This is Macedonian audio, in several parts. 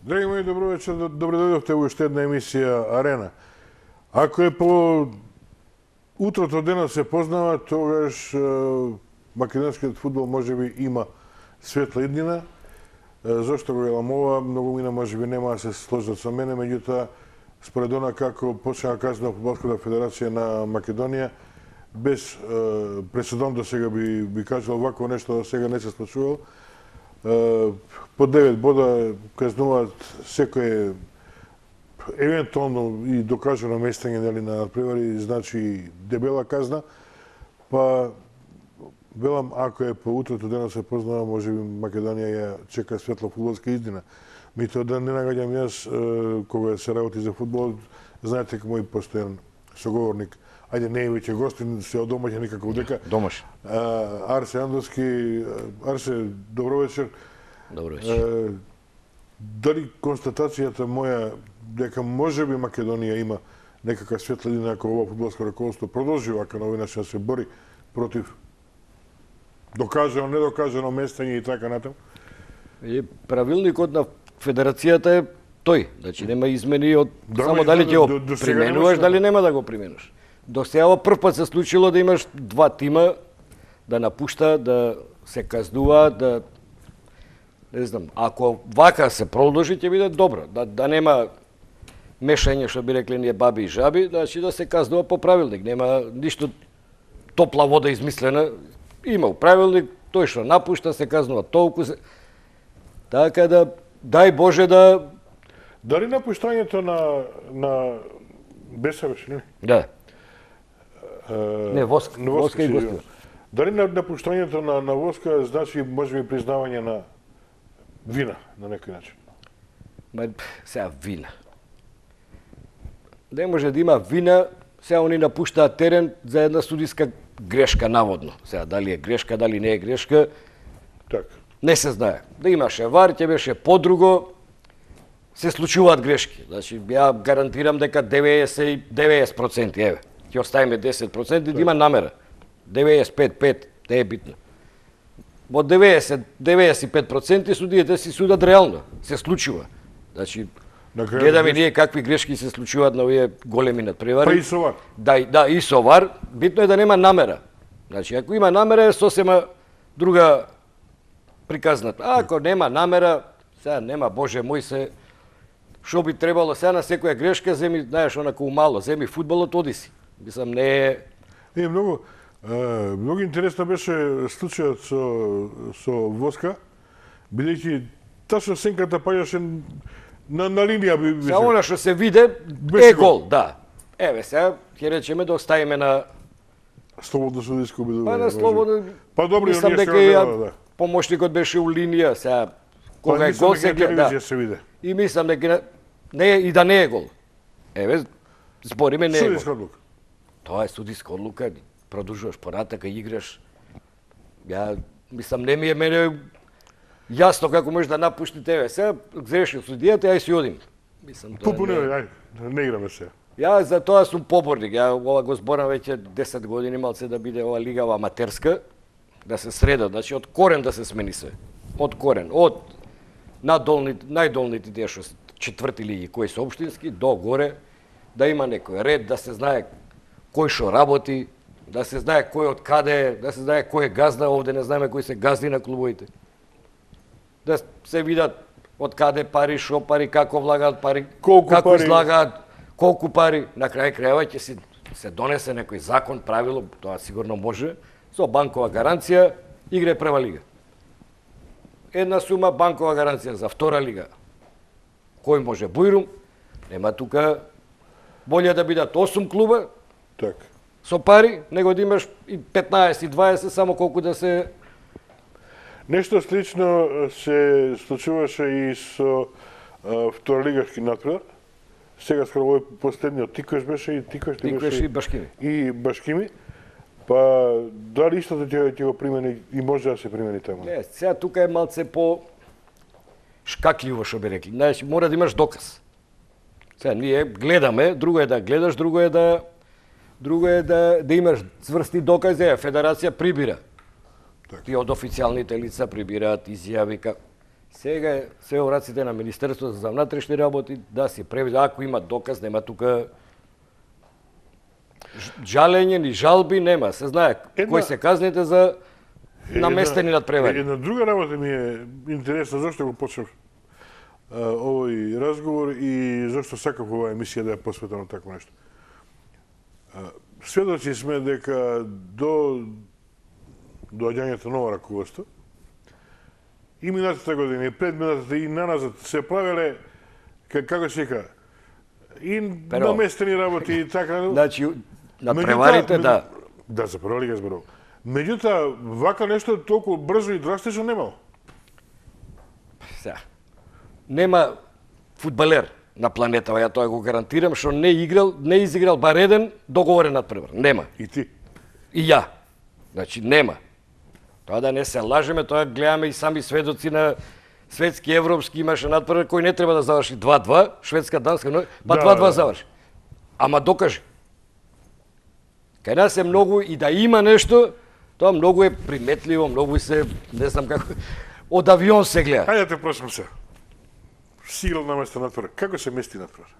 Драги мои, добро вечер, добро дојдовте во уште една емисија Арена. Ако е по утрото денот се познава, тогаш македонскиот фудбал можеби има светла иднина. Зошто го велам ова, многу мина можеби нема да се сложат со мене, меѓутоа според она како почна казна Фудбалската федерација на Македонија, без пресудом до сега би кажал вакво нешто до сега не се случувало. По 9 бода казнуваат секое евентуално и докажано местење на надпревари, значи дебела казна. Па велам, ако е по утрото денот се познава, можеби Македонија ја чека светла фудбалска издина. Мито да не нагаѓам јас, кога се работи за фудбал, знаете како мој постојан соговорник, ајде не е веќе гостин, се од домаќа никако дека. Домаш. Арсе Андовски. Арсе, добро вечер. Добро вечер. Дали констатацијата моја дека можеби Македонија има некака светла иднина ако ова фудбалско раководство продолжи вака на овој начин да се бори против докажано, недокажано местење и така натаму? Правилникот на федерацијата е тој, значи нема измени од само дали ќе го применуваш, дали нема да го применуваш. До сега прв пат се случило да имаш два тима да напушта, да се казнува, да не знам, ако вака се продолжи ќе биде добро, да нема мешање, што би рекле ние баби и жаби, значи да се казнува по правилник, нема ништо топла вода измислена. Има правилник, тој што напушта се казнува толку се. Така да дај Боже да дали напуштањето на Беса беше, не? Да. Не, Воска. Воска и Гостива. Дали напуштањето на Воска значи можеби признавање на вина на некој начин? Ма сега вина. Не може да има вина, сега они напуштаат терен за една судиска грешка наводно. Сега дали е грешка, дали не е грешка, така. Не се знае. Да имаше вар, ќе беше подруго, се случуваат грешки. Значи, ја гарантирам дека 90%, еве, ќе оставиме 10%, да има намера. 95% не е битно. Во 95% судиите си судат реално, се случува. Значи, гледаме ние какви грешки се случуваат на овие големи надпревари. Па и со вар. Да, и со вар. Битно е да нема намера. Значи, ако има намера, е сосема друга приказната. А ако нема намера, сега нема, Боже мој, се што би требало сега на секоја грешка, земи, знаеш, онаку мало, земи фудбалот, оди си. Мислам, не е... Многу интересно беше случајот со Воска, бидејќи ташно сенката паѓаше на линија би сега она што се виде е гол, да. Еве сега ќе речеме да оставиме на слободно судиско обидување. Па на слободно. Па добро, мислам дека и помошникот беше у линија, сега кога е гол се гледа. И мислам дека не и да не е гол. Еве збориме не е гол. Судиска одлука. Тоа е судиска одлука. Продолжуваш понатака, играш. Ја мислам не ми е мене јасно како можеш да напуштите, еве сега греши судијата, ја си одим. Мислам тоа. Ај, не играме сега. Ја за тоа сум поборник. Ја ова го зборам веќе 10 години, малце да биде ова лигава аматерска, да се среда, значи од корен да се смени се. Од корен, од најдолните дea што четврти лиги кои се општински до горе, да има некој ред, да се знае кој што работи, да се знае кој од каде, да се знае кој е газда, овде не знаеме кои се газди на клубовите. Да се видат од каде пари, шо пари, како влагаат пари, како излагаат, колку пари. На крај крајава ќе се донесе некој закон, правило, тоа сигурно може, со банкова гаранција, игре прва лига. Една сума банкова гаранција за втора лига. Кој може бујрум? Нема тука, болje да бидат 8 клуба, така, со пари, него да имаш и 15 и 20, само колку да се... Нешто слично се случуваше и со второлигаски надпревар. Сега скоро овој последниот Тикош беше и Тикош и Башкими. И Башкими. Па дали истото ќе го примени и може да се примени таму? Не, сега тука е малце по шкакливо што би рекли. Значи мора да имаш доказ. Сега ние гледаме, друго е да гледаш, друго е да имаш цврсти докази, федерација прибира. Так. И од официјалните лица прибираат изјави. Сега е се во раците на Министерството за внатрешни работи да си преведе, ако има доказ, нема тука жалење ни жалби, нема. Се знае кои се казните за наместени надпревари. Една друга работа ми е интересна, зашто го почнав овој разговор и зашто сакав оваа емисија да ја посветам на такво нешто. Сведоци сме дека до доаѓањето ново раководство и минатата година, и пред минатата, и наназад се правеле, како се вика, и наместени работи и така. Значи, надпреварите, да. Да, за прва лига зборувам. Меѓутоа, вака нешто толку брзо и драстично немало. Сега, нема фудбалер на планетава, ја тоа го гарантирам, што не изиграл бар еден договорен надпревар. Нема. И ти. И ја. Значи, нема. Тоа да не се лажеме, тоа гледаме и сами сведоци на светски, европски, имаше надпревар кој не треба да заврши 2-2, Шведска, Данска, но па 2-2 заврши. Ама докажи. Кај нас е многу и да има нешто, тоа многу е приметливо, многу се, не знам како, од авион се гледа. Ајде те прашам се. Сигурно наместо надпревар. Како се мести надпревар?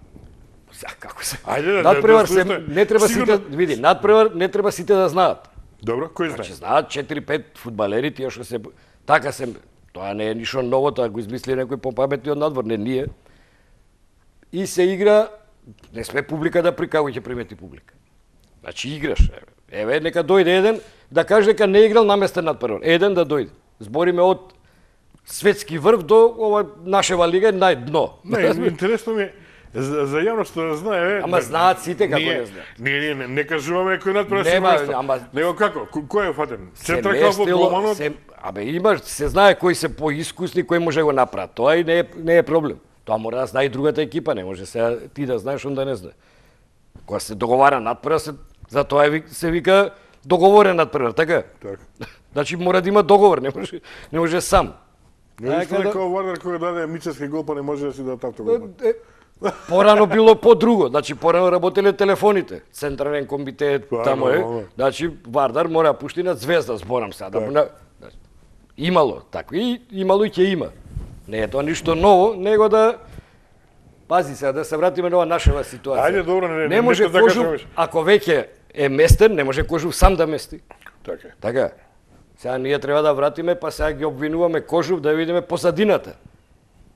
Како се? Ајде надпревар се не треба сите, види, надпревар не треба сите да знаат. Добро, кој знае? Значи знаат 4-5 фудбалери, тие што се така се, тоа не е ништо ново, тоа го измисли некој попаметни од надвор, не ние. И се игра, не сме публика да прикаго ќе примети публика. Значи играш. Еве нека дојде еден да каже дека не играл наместен надпревар. Еден да дојде. Збориме од светски врв до ова нашева лига најдно. Не, интересно ми е за јавноста да знае. Ама знаат сите како не знаат. Ние не кажуваме кој надпревар се Нема, место. ама Него како? Кој е фатен? се Централка во местило, голманот? абе има, се знае кои се поискусни, кои може го направат. Тоа и не е проблем. Тоа мора да знае и другата екипа, не може сега ти да знаеш, он да не знае. Кога се договара надпревар, за тоа се вика договорен надпревар, така? Така. Значи мора да има договор, не може сам. Не исто дека Вардар кој даде мицевски гол, па не може да си даде автогол. Порано било по-друго, значи порано работеле телефоните, централен комитет, тамо е. Значи Вардар мора да пушти на Звезда, зборам сега. Имало такви, и имало и ќе има. Не е тоа ништо ново, него да пази сега да се вратиме на ова нашава ситуација. Ајде добро, не може да Кожув, кажеш. ако веќе е местен, не може Кожув сам да мести. Така. Така. Сега ние треба да вратиме, па сега ги обвинуваме Кожув да видиме позадината.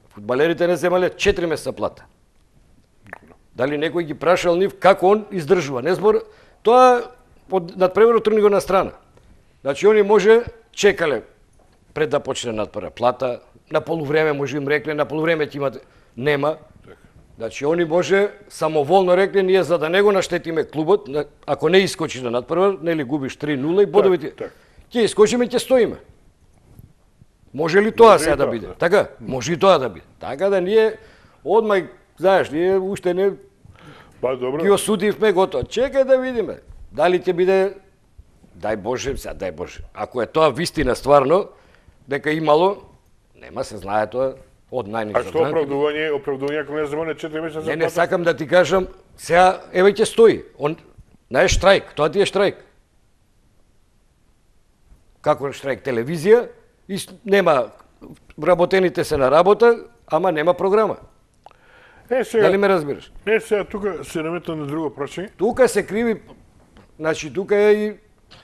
Фудбалерите не земале 4 месеца плата. Дали некој ги прашал нив како он издржува? Не збор, тоа од надпреварот тргни го на страна. Значи они може чекале пред да почне надпревар плата, на полувреме може им рекле, на полувреме ќе имате, нема. Значи они може самоволно рекле ние за да не го наштетиме клубот, ако не искочи на надпревар, нели губиш 3-0 и бодовите. Ќе искочиме, ќе стоиме. Може ли тоа сега да биде? Така, може и тоа да биде. Така да ние одмај, знаеш, ние уште не Па добро. ги осудивме готово. Чекај да видиме. Дали ќе биде, дај Боже, сега дај Боже. Ако е тоа вистина стварно, дека имало, нема се знае тоа од најниза. А што оправдување ако не земале 4 месеца? Не сакам да ти кажам, сега еве ќе стои. Он не е штрајк, тоа ти е штрајк. Како е штрајк? Телевизија и нема, работените се на работа, ама нема програма. Дали ме разбираш? Не, сега тука се наметна на друго прашање. Тука се криви, значи тука е и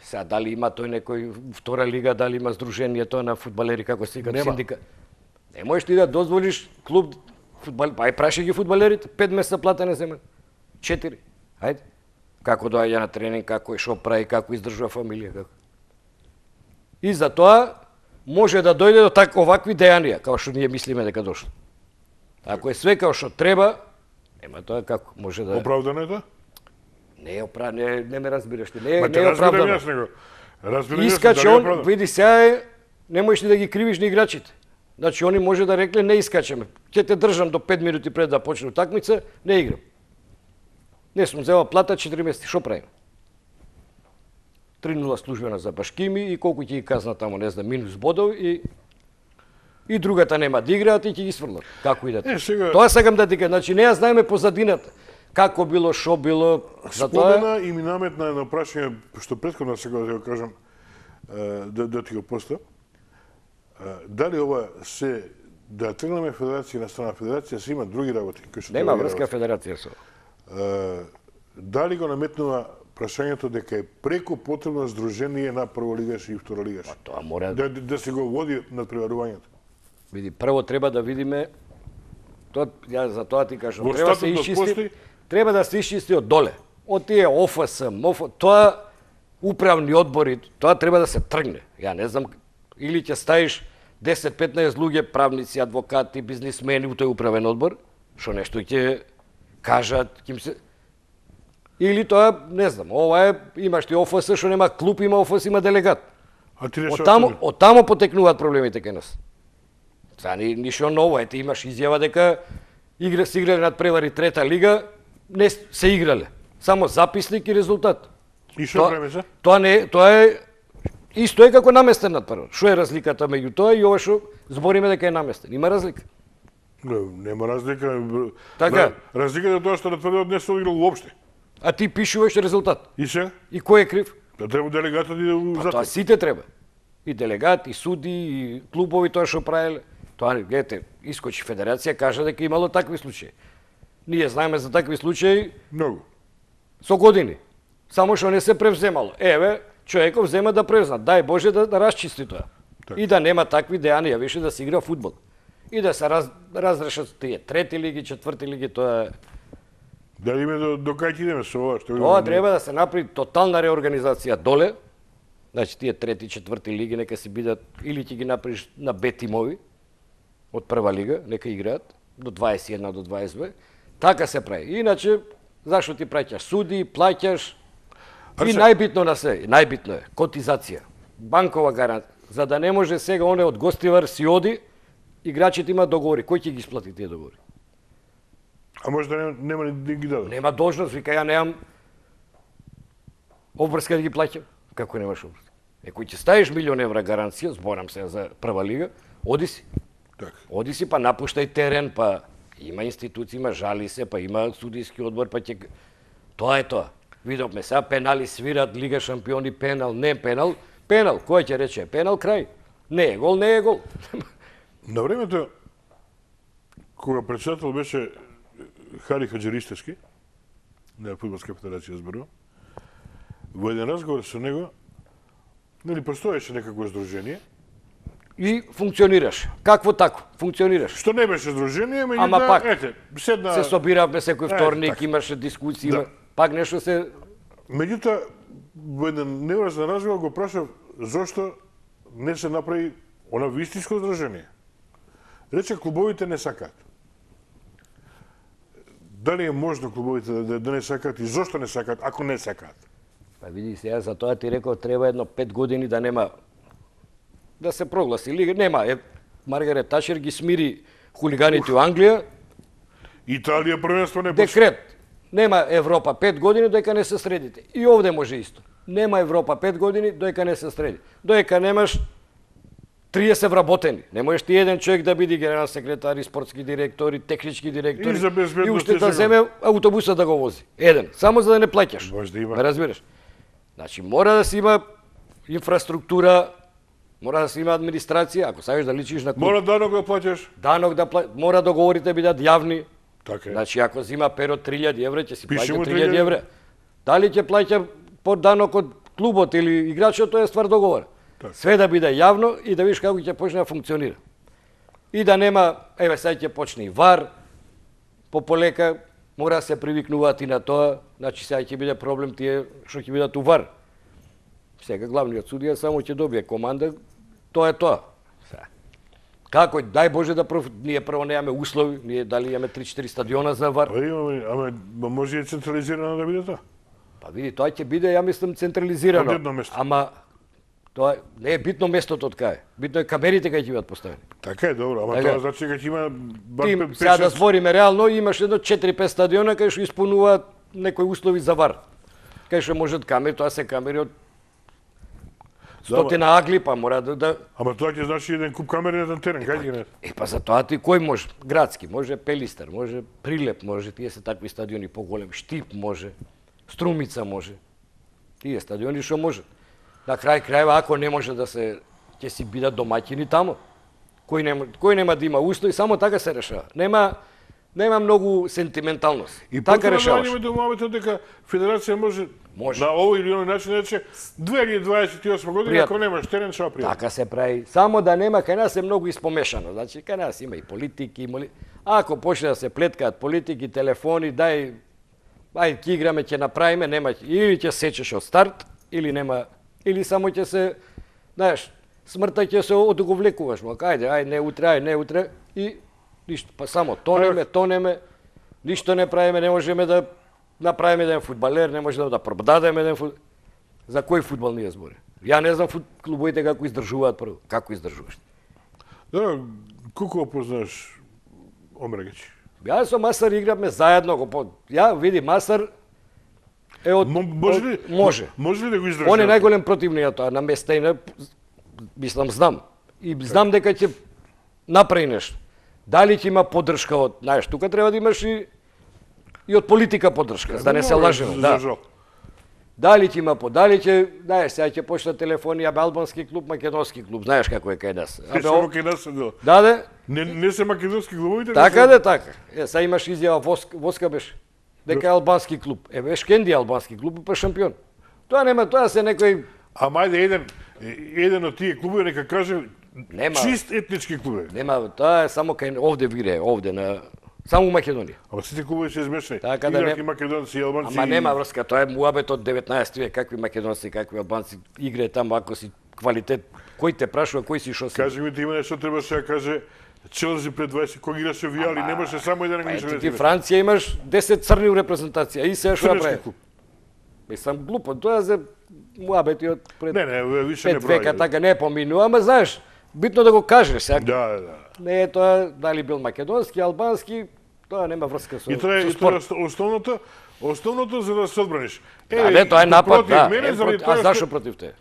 сега дали има тој некој втора лига, дали има здружение тоа на фудбалери како се вика синдика. Не можеш ти да дозволиш клуб фудбал, па прашај ги фудбалерите, 5 месеца плата не земат. 4. Ајде. Како доаѓа на тренинг, како е шо прави, како издржува фамилија, како. И за тоа може да дојде до овакви дејанија, како што ние мислиме дека дошло. Ако е све како што треба, нема тоа како може да. Оправдано е тоа? Не ме разбираш ти. Не е оправдано. Разбирам Искаче он, види сега не можеш ни да ги кривиш ни играчите. Значи они може да рекле не искачаме. Ќе те држам до 5 минути пред да почне утакмица, не играм. Не сум взела плата 4 месеци, што правим? 3-0 службена за Башкими и колку ќе ги казна тамо, не знам, минус бодов и другата нема да играат и ќе ги сврлат. Како идат? Тоа сакам да ти кажам, значи не ја знаеме позадината. Како било, шо било, Спомена и ми наметна едно прашање, што претходно сега да го кажам, да ти го поставам. Дали ова се да тргнеме федерација на страна федерација, се има други работи кои што Нема треба да врска федерација со. Дали го наметнува прашањето дека е преку потребно здружение на прва лигаш и втора лигаш? Тоа мора Да се го води надпреварувањето. види, прво треба да видиме тоа, ја за тоа ти кажам, Во треба да се статутот исчисти, постои? треба да се исчисти од доле. Од тие ОФС, тоа управни одбори, тоа треба да се тргне. Ја не знам, или ќе ставиш 10-15 луѓе, правници, адвокати, бизнисмени у тој управен одбор, што нешто ќе кажат, ќе им се... Или тоа, не знам, ова е, имаш ти ОФС, што нема клуб, има ОФС, има делегат. А ти Од тамо потекнуваат проблемите кај нас. Са ништо ново, ете имаш изјава дека се играле над превари трета лига, не се играле. Само записник и резултат. И што време се? Тоа е исто е како наместен над прва. Што е разликата меѓу тоа и ова што збориме дека е наместен? Има разлика. Нема разлика. Така. Разликата е тоа што над првиот не се играл уопште. А ти пишуваш резултат. И сега? И кој е крив? Да треба делегатот да иде Па тоа сите треба. И делегат, и суди, и клубови тоа што правеле. Тоа, гледате, искочи федерација, кажа дека имало такви случаи. Ние знаеме за такви случаи Многу. со години. Само што не се превземало. Еве, човеков взема да превзна. Дај Боже да расчисти тоа. Так. И да нема такви дејанија више да се игра фудбал. И да се разрешат тие трети лиги, четврти лиги, тоа е... Дали име до кај ќе идеме со ова? Тоа треба да се направи тотална реорганизација доле. Значи тие трети, четврти лиги нека се бидат или ќе ги направиш на Б тимови од прва лига, нека играат до 21 до 22. Така се прави. Иначе зашто ти праќаш суди, плаќаш и најбитно на се, најбитно е котизација. Банкова гаранција, за да не може сега оне од гостивар си оди, играчите имаат договори. Кој ќе ги исплати тие договори? А може да нема да ги дадат? Нема должност, вика ја немам обврска да ги плаќам. Како немаш обврска? Кој ќе ставиш милион евра гаранција, зборам се за прва лига, оди си. Така. Оди си, па напуштај терен, па има институции, има жали се, па има судиски одбор, па ќе... Тоа е тоа. Видовме сега пенали свират, Лига шампиони, пенал, не пенал. Пенал, кој ќе рече? Пенал крај. Не е гол, не е гол. На времето, кога председател беше Хари Хаджиристевски, на Фудбалска федерација зборувам, во еден разговор со него, нели постоеше некакво здружение, И функционираш. Какво тако? Функционираш. што не беше здружение, Ама пак, ете, седна... Се собиравме секој вторник, така. имаше дискусии, Да. пак нешто се... Меѓутоа, во еден невразен разговор го прашав зошто не се направи она вистинско здружение. Рече, клубовите не сакаат. Дали е можно клубовите да не сакаат и зошто не сакаат, ако не сакаат? Па види сега, за тоа ти реков, треба едно 5 години да нема да се прогласи лига. Нема, Маргарет Тачер ги смири хулиганите у Англија, Италија првенство не почна. декрет. Нема Европа 5 години доека не се средите. И овде може исто. Нема Европа 5 години доека не се среди. Доека немаш 30 вработени. Не можеш ти еден човек да биде генерален секретар, и спортски директори, технички директори И за безбедност и уште е да сега. земе автобуса да го вози. Еден, само за да не плаќаш. Може да има. Ме разбираш? Значи мора да се има инфраструктура, мора да се има администрација, ако сакаш да личиш на клуб. Мора данок да плаќаш. Данок да мора договорите бидат јавни. Така е. Значи, ако зима перо 3000 евра, ќе си Пише плаќа му 3000 3000 евра. Дали ќе плаќа по данок од клубот или играчот, тоа е ствар договор. Така. Све да биде јавно и да видиш како ќе почне да функционира. И да нема, еве сега ќе почне и ВАР, полека мора да се привикнуваат и на тоа, значи сега ќе биде проблем тие што ќе бидат у ВАР. Сега главниот судија само ќе добие команда, тоа е тоа. Сега. Како, дај Боже да ние прво немаме услови, ние дали имаме 3-4 стадиона за ВАР. Па имаме, ама може и централизирано да биде тоа. Па види, тоа ќе биде, ја мислам, централизирано. Од едно место. Ама тоа не е битно местото од кај. Битно е камерите кај ќе бидат поставени. Така е, добро, ама Така. тоа значи дека ќе има бар Ти, 5-6... сега да збориме реално, имаш едно 4-5 стадиона кај што исполнуваат некои услови за ВАР. Кај што можат камери, тоа се камери од стотина агли, па мора да... Ама тоа ќе значи еден куп камери на еден терен, кај ги не? Па за тоа ти кој може? Градски, може Пелистар, може Прилеп, може, тие се такви стадиони поголеми, Штип може, Струмица може. Тие стадиони што може. На крај крајва, ако не може да се, ќе си бидат домаќини тамо. кој нема да има услови, само така се решава. Нема многу сентименталност. И Така решаваш. потоа до моментот дека федерација може Може. на овој или оној начин да рече 2028 година Пријатно. ако немаш терен што пријатно. Така се прави. Само да нема, кај нас е многу испомешано. Значи, кај нас има и политики, ако почне да се плеткаат политики, телефони, ајде ќе играме, ќе направиме, нема, или ќе сечеш од старт, или нема, или само ќе се, знаеш, смртта ќе се одговлекуваш, ајде, не утре, и ништо, па само тонеме, ништо не правиме, не можеме да направиме еден фудбалер, не можеме да продадеме еден фудбал. За кој фудбал ние збори? Ја не знам клубовите како издржуваат прво. Како издржуваш? Да, колку познаш Омрагич? Ја со Масар игравме заедно. Ја види Масар е од Може ли? Може. Може ли да го издржи? Он е најголем противник на тоа, на Местејна, мислам знам. И знам дека ќе направи нешто. Дали ќе има поддршка од, знаеш, тука треба да имаш и од политика поддршка, за да не се лажеме. Да. Дали ќе има дали ќе, знаеш, сега ќе почна телефони, албански клуб, македонски клуб, знаеш како е кај нас. Кај нас се дела. Да. Не се македонски клубовите? Така. Сега имаш изјава Воска беше. Дека е албански клуб. Шкенди албански клуб, па шампион. Тоа нема, тоа се некој. Ама ајде еден од тие клубови нека каже Нема. чист етнички клубови. Нема, тоа е само кај овде вире, овде на само Македонија. Ама сите клубови се измешани. Така да Играат не- и македонци и албанци. Ама нема врска, тоа е муабет од 19 век, какви македонци, какви албанци играе таму, ако си квалитет, кој те прашува, кој си шо си. Кажи ми ти има нешто требаше да каже Челси пред 20 кога играше Вијали, немаше само еден Па англичанин. ете ти Франција имаш 10 црни у репрезентација и се што Црнечки направи. клуб. Мислам глупо, тоа за муабети од пред Не, више не 5 века, број. така не поминува, ама знаеш, битно да го кажеш, сега. Да. Не е тоа дали бил македонски, албански, тоа нема врска со И тоа е спорт. основното за да се одбраниш. Не, тоа е напад, да. Заради А тоа зашо против те?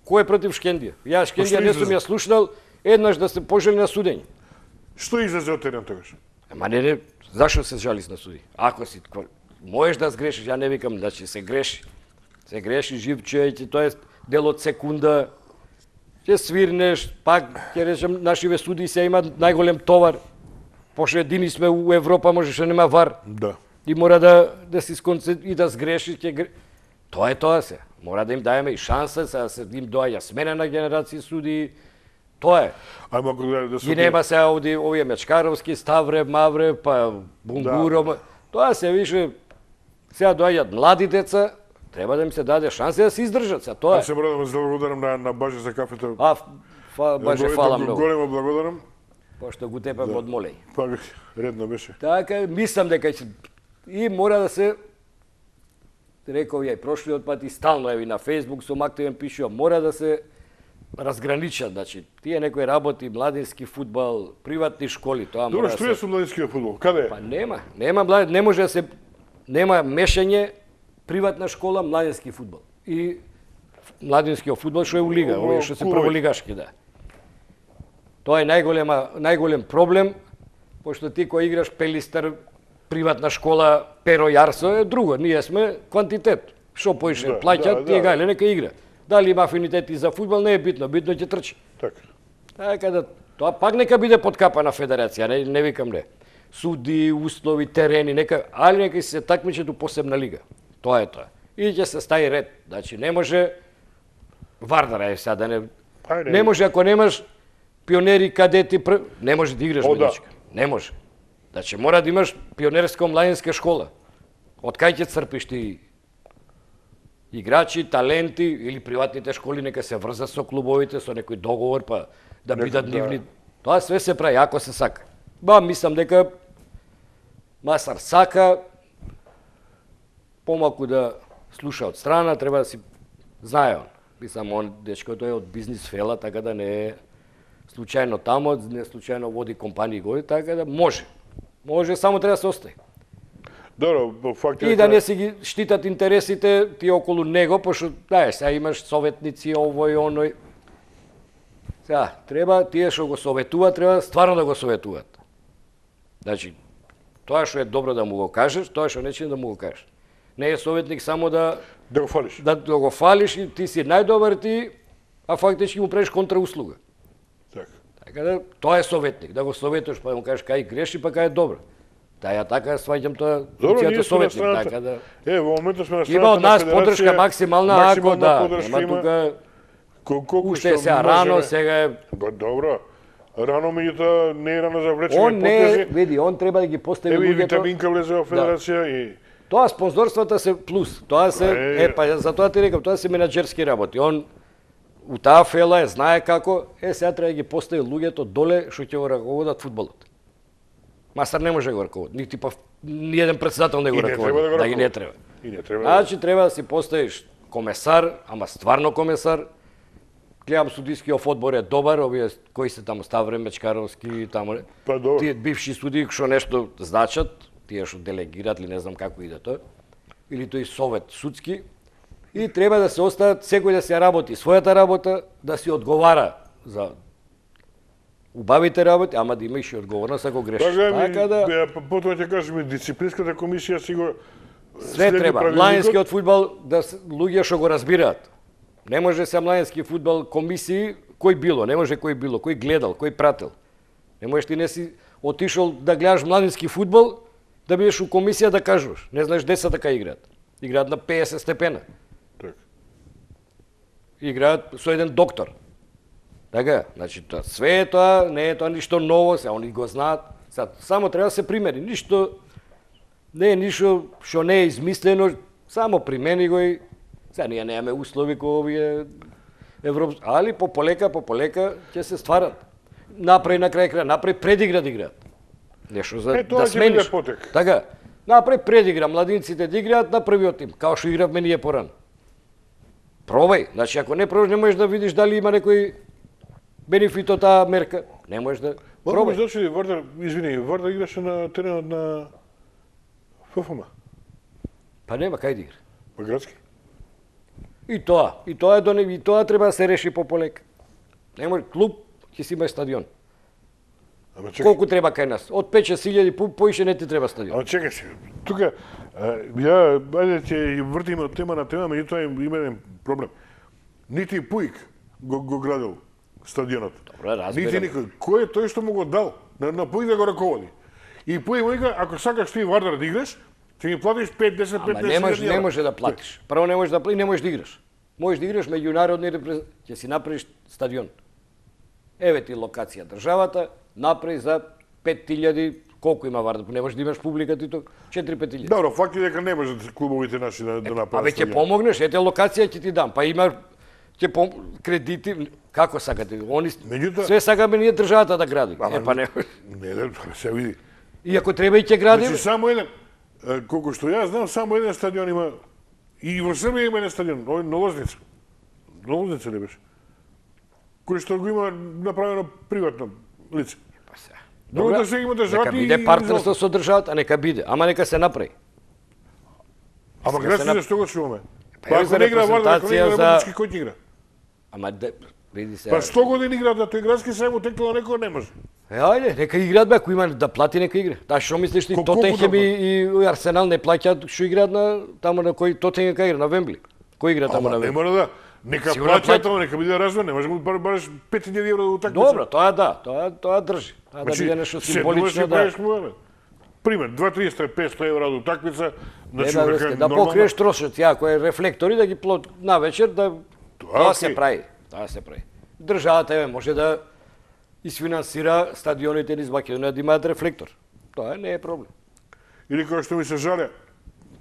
Кој е против Шкендија? Ја Шкендија што не сум излезе? ја слушнал еднаш да се пожали на судење. Што излезе од терен тогаш? Ама не, зашо се жалиш на суди? Ако си можеш да сгрешиш, ја не викам да се греши. Се греши жив човек, тоа е дел од секунда. Ќе свирнеш, пак ќе речем нашиве суди се имаат најголем товар. Пошто едини сме у Европа, можеше да нема вар. Да. И мора да се сконцентрира и да сгреши, Тоа е тоа се. Мора да им даеме и шанса, да се им доаѓа смена на генерации суди. Тоа е. Ајде ако да се И нема се овие Мечкаровски, Ставре, Мавре, па Бунгуров. Тоа се више, сега доаѓаат млади деца, треба да им се даде шанса да се издржат. Сега тоа е. Се мора да ме благодарам на Баже за кафето. Баже, фала многу. Големо благодарам. Пошто го тепам од молеј. Па редно беше. Така, мислам дека ќе... И мора да се... Реков ја и прошлиот пат и стално еви на Фејсбук сум активен пишува, мора да се разграничат, значи, тие некои работи, младински фудбал, приватни школи, тоа Добро, мора да што се... е со младинскиот фудбал? Каде е? Па нема не може да се нема мешање приватна школа, младински фудбал. И младинскиот фудбал што е у лига, овие што се Клубови. прволигашки, да. Тоа е најголем проблем, пошто ти кој играш Пелистер, приватна школа, Перо Јарсо е друго, ние сме квантитет. Што поише Да, плаќаат, да, тие да. гајле нека игра. Дали има афинитети за фудбал не е битно, битно ќе трчи. Така. Така да тоа пак нека биде под капа на федерација, не викам не. Суди, услови, терени, али нека се такмичат у посебна лига. Тоа е тоа. И ќе се стави ред. Значи не може Вардар е сега да не Ајде. не може ако немаш пионери, кадети, не може да играш О, да. медичка. Не може. Значи мора да имаш пионерска младинска школа. Од кај ќе црпиш ти играчи, таленти или приватните школи нека се врзат со клубовите со некој договор па да бидат нивни. Тоа све се прави ако се сака. Мислам дека Масар сака помалку да слуша од страна, треба да си знае он. Мислам, он дечкото е од бизнис фела, така да не е случајно тамо, не случајно води компании годи, така да може. Може, само треба да се остаи. Добро, факт е И да не си ги штитат интересите ти околу него, пошто, знаеш, сега имаш советници, овој, оној. Сега, треба, тие што го советуваат, треба стварно да го советуваат. Значи, тоа што е добро да му го кажеш, тоа што нече да му го кажеш. Не е советник само да го фалиш. да го фалиш и ти си најдобар ти, а фактички му правиш контрауслуга. Така. Така да, тоа е советник, да го советуваш, па да му кажеш кај греши, па кај е добро. Ја така сваќам тоа функцијата советник, така да. Во моментот сме на страната Има од нас на подршка федерација, максимална, ако да, подршка нема тука колку уште е сега рано, сега е. Добро. Рано, меѓутоа не е рано за влечење Он не, потези. види, он треба да ги постави Еве и луѓето. витаминка влезе во федерација и Тоа спонзорствата се плюс. Тоа се па за тоа ти рекам, тоа се менаџерски работи. Он у таа фела е знае како, сега треба да ги постави луѓето доле што ќе го раководат фудбалот. Мастар не може да го раководи, нити па ниеден председател не го И не раководи, треба да го да ги не раководи. треба. и не треба. Значи треба да си поставиш комесар, ама стварно комесар. Гледам судискиот одбор е добар, овие кои се таму Ставре Мечкаровски, таму Па добро. тие бивши судии што нешто значат, тие што делегираат или не знам како иде тоа, или тој совет судски, и треба да се остават секој да се работи својата работа, да си одговара за убавите работи, ама да имаш и одговорност ако грешиш. Така да потоа ќе кажеме дисциплинската комисија си го све следи треба. правилникот. Младинскиот фудбал да луѓе што го разбираат. Не може се младински фудбал комисии кој било, не може кој било, кој гледал, кој прател. Не можеш ти не си отишол да гледаш младински фудбал, да бидеш у комисија да кажуваш. Не знаеш деца така играат. Играат на 50 степена. Така. Играат со еден доктор. Така, значи тоа све е тоа, не е тоа ништо ново, се они го знаат. Само треба да се примери, ништо не е ништо што не е измислено, само примени го и сега ние немаме услови кои овие европски, али по полека ќе се стварат. Направи на крај крај, направи предигра да играат. Нешто за Тоа да ќе биде смениш. потек. Така, направи предигра, младинците да играат на првиот тим, као што игравме ние порано. Пробај, значи ако не пробаш не можеш да видиш дали има некој бенефит од таа мерка. Не можеш да Пробај. пробај. Значи Вардар, извини, Вардар играше на теренот на ФФМ, Па нема кај да игра. па градски. И тоа е и тоа треба да се реши пополека. Не може клуб ќе си има стадион. Ама чекај, Колку треба кај нас? Од 5-6 000 поише не ти треба стадион. ама чекај се. Тука ја ајде ќе вртиме од тема на тема, меѓутоа има еден проблем. Нити Пуик го градил стадионот. Добре, разбирам. Нити никој. Кој е тој што му го дал на Пуик да го раководи? И Пуик му вика, ако сакаш ти Вардар да играш, ќе ми платиш 5, 10, 15 Ама хиляди не евра. може да платиш. Прво не можеш да платиш, не можеш да играш. Можеш да играш меѓународни ќе си направиш стадион. Еве ти локација државата, направи за 5000, колку има Вардар, не можеш да имаш публика ти тук, 4-5 000. Добро, факт е дека не можат клубовите наши да направат. Абе ќе стадион. помогнеш, ете локација ќе ти дам, па има кредити, како сакате, они Меѓутоа- све сакаме ние државата да гради. Па не. Не, се види. И ако треба и ќе градиме. Значи само еден, колку што ја знам, само еден стадион има. И во Србија има еден стадион, овој на Лозница. На Лозница не беше. Кој што го има направено приватно лице. Па се. Другото се има државата Нека и биде партнерство со државата, нека биде, ама нека се направи. Ама Сега градски се зашто го чуваме? Па Па еве ако за не игра Вардар, ако не игра репрезентација за- Работнички, кој ќе игра? Ама види се. Па 100 години игра да тој градски се му текнало некој не може. Ајде, нека играат бе, ако има да плати нека игра. Та што мислиш ти Колку Тотенхем да и Арсенал не плаќаат што играат на таму на кој Тотенхем кај игра на Вембли? Кој игра таму на Ама не Вембли? мора да. Нека Сигурно плаќаат, плаќа. ама нека биде развен, не може да му бараш 5000 евра да утакмица. Добро, тоа да, тоа држи. Тоа да биде нешто символично да. Пример, 2-300-500 евра од утакмица, значи Нема дека врска, да нормално- покриеш трошоци, ако е рефлектори да ги плот на вечер да тоа се окей. прави, тоа се прави. Државата еве може да исфинансира стадионите низ Македонија да имаат рефлектор. Тоа не е проблем. Или кој што ми се жале,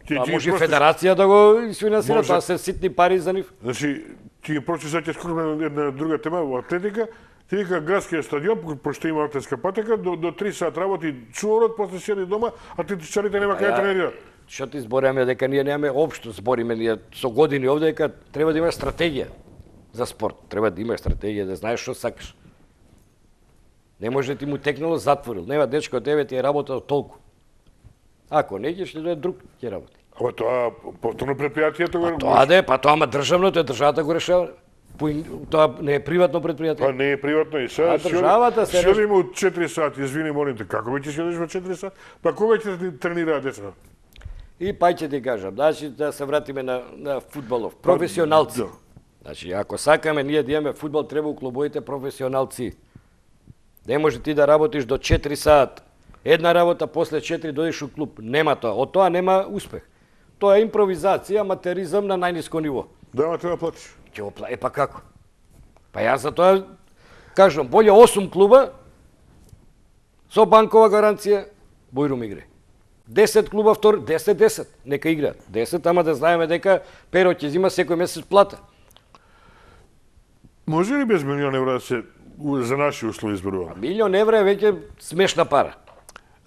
А ќе може и простиш- федерација да го исфинансира, Може. тоа се ситни пари за нив. Значи, ќе ги прочи сега ќе скокнеме на една друга тема во атлетика. Ти вика градскиот стадион, пошто има атлетска патека, до 3 сат работи чуворот, после седи дома, атлетичарите нема кај да тренираат. Што ти збориме дека ние немаме општо збориме ние со години овде дека треба да имаш стратегија за спорт. Треба да имаш стратегија, да знаеш што сакаш. Не може да ти му текнало затворил. Нема дечко од тебе ти е работел толку. Ако не ќе дојде друг ќе работи. Ама тоа повторно предпријатието го Тоа да е, па тоа ама државното е, државата го решава. Тоа не е приватно предпријатие. Па не е приватно и сега. А државата се седим од 4 сати, извини молим те, како ќе седиш во 4 сати? Па кога ќе ти тренираат децата? И па ќе ти кажам, значи да се вратиме на фудбалов. Професионалци. Да. Значи, ако сакаме ние да имаме фудбал, треба у клубовите професионалци. Не може ти да работиш до 4 саат. Една работа, после 4 дојдеш у клуб. Нема тоа. Од тоа нема успех. Тоа е импровизација, аматеризам на најниско ниво. Да, ма треба платиш. Ќе го па како? Па јас за тоа кажам, боле 8 клуба со банкова гаранција, Бојрум игре. 10 клуба втор, 10, нека играат. 10, ама да знаеме дека Перо ќе зима секој месец плата. Може ли без милион евра да се за наши услови изборува? Милион евра е веќе смешна пара.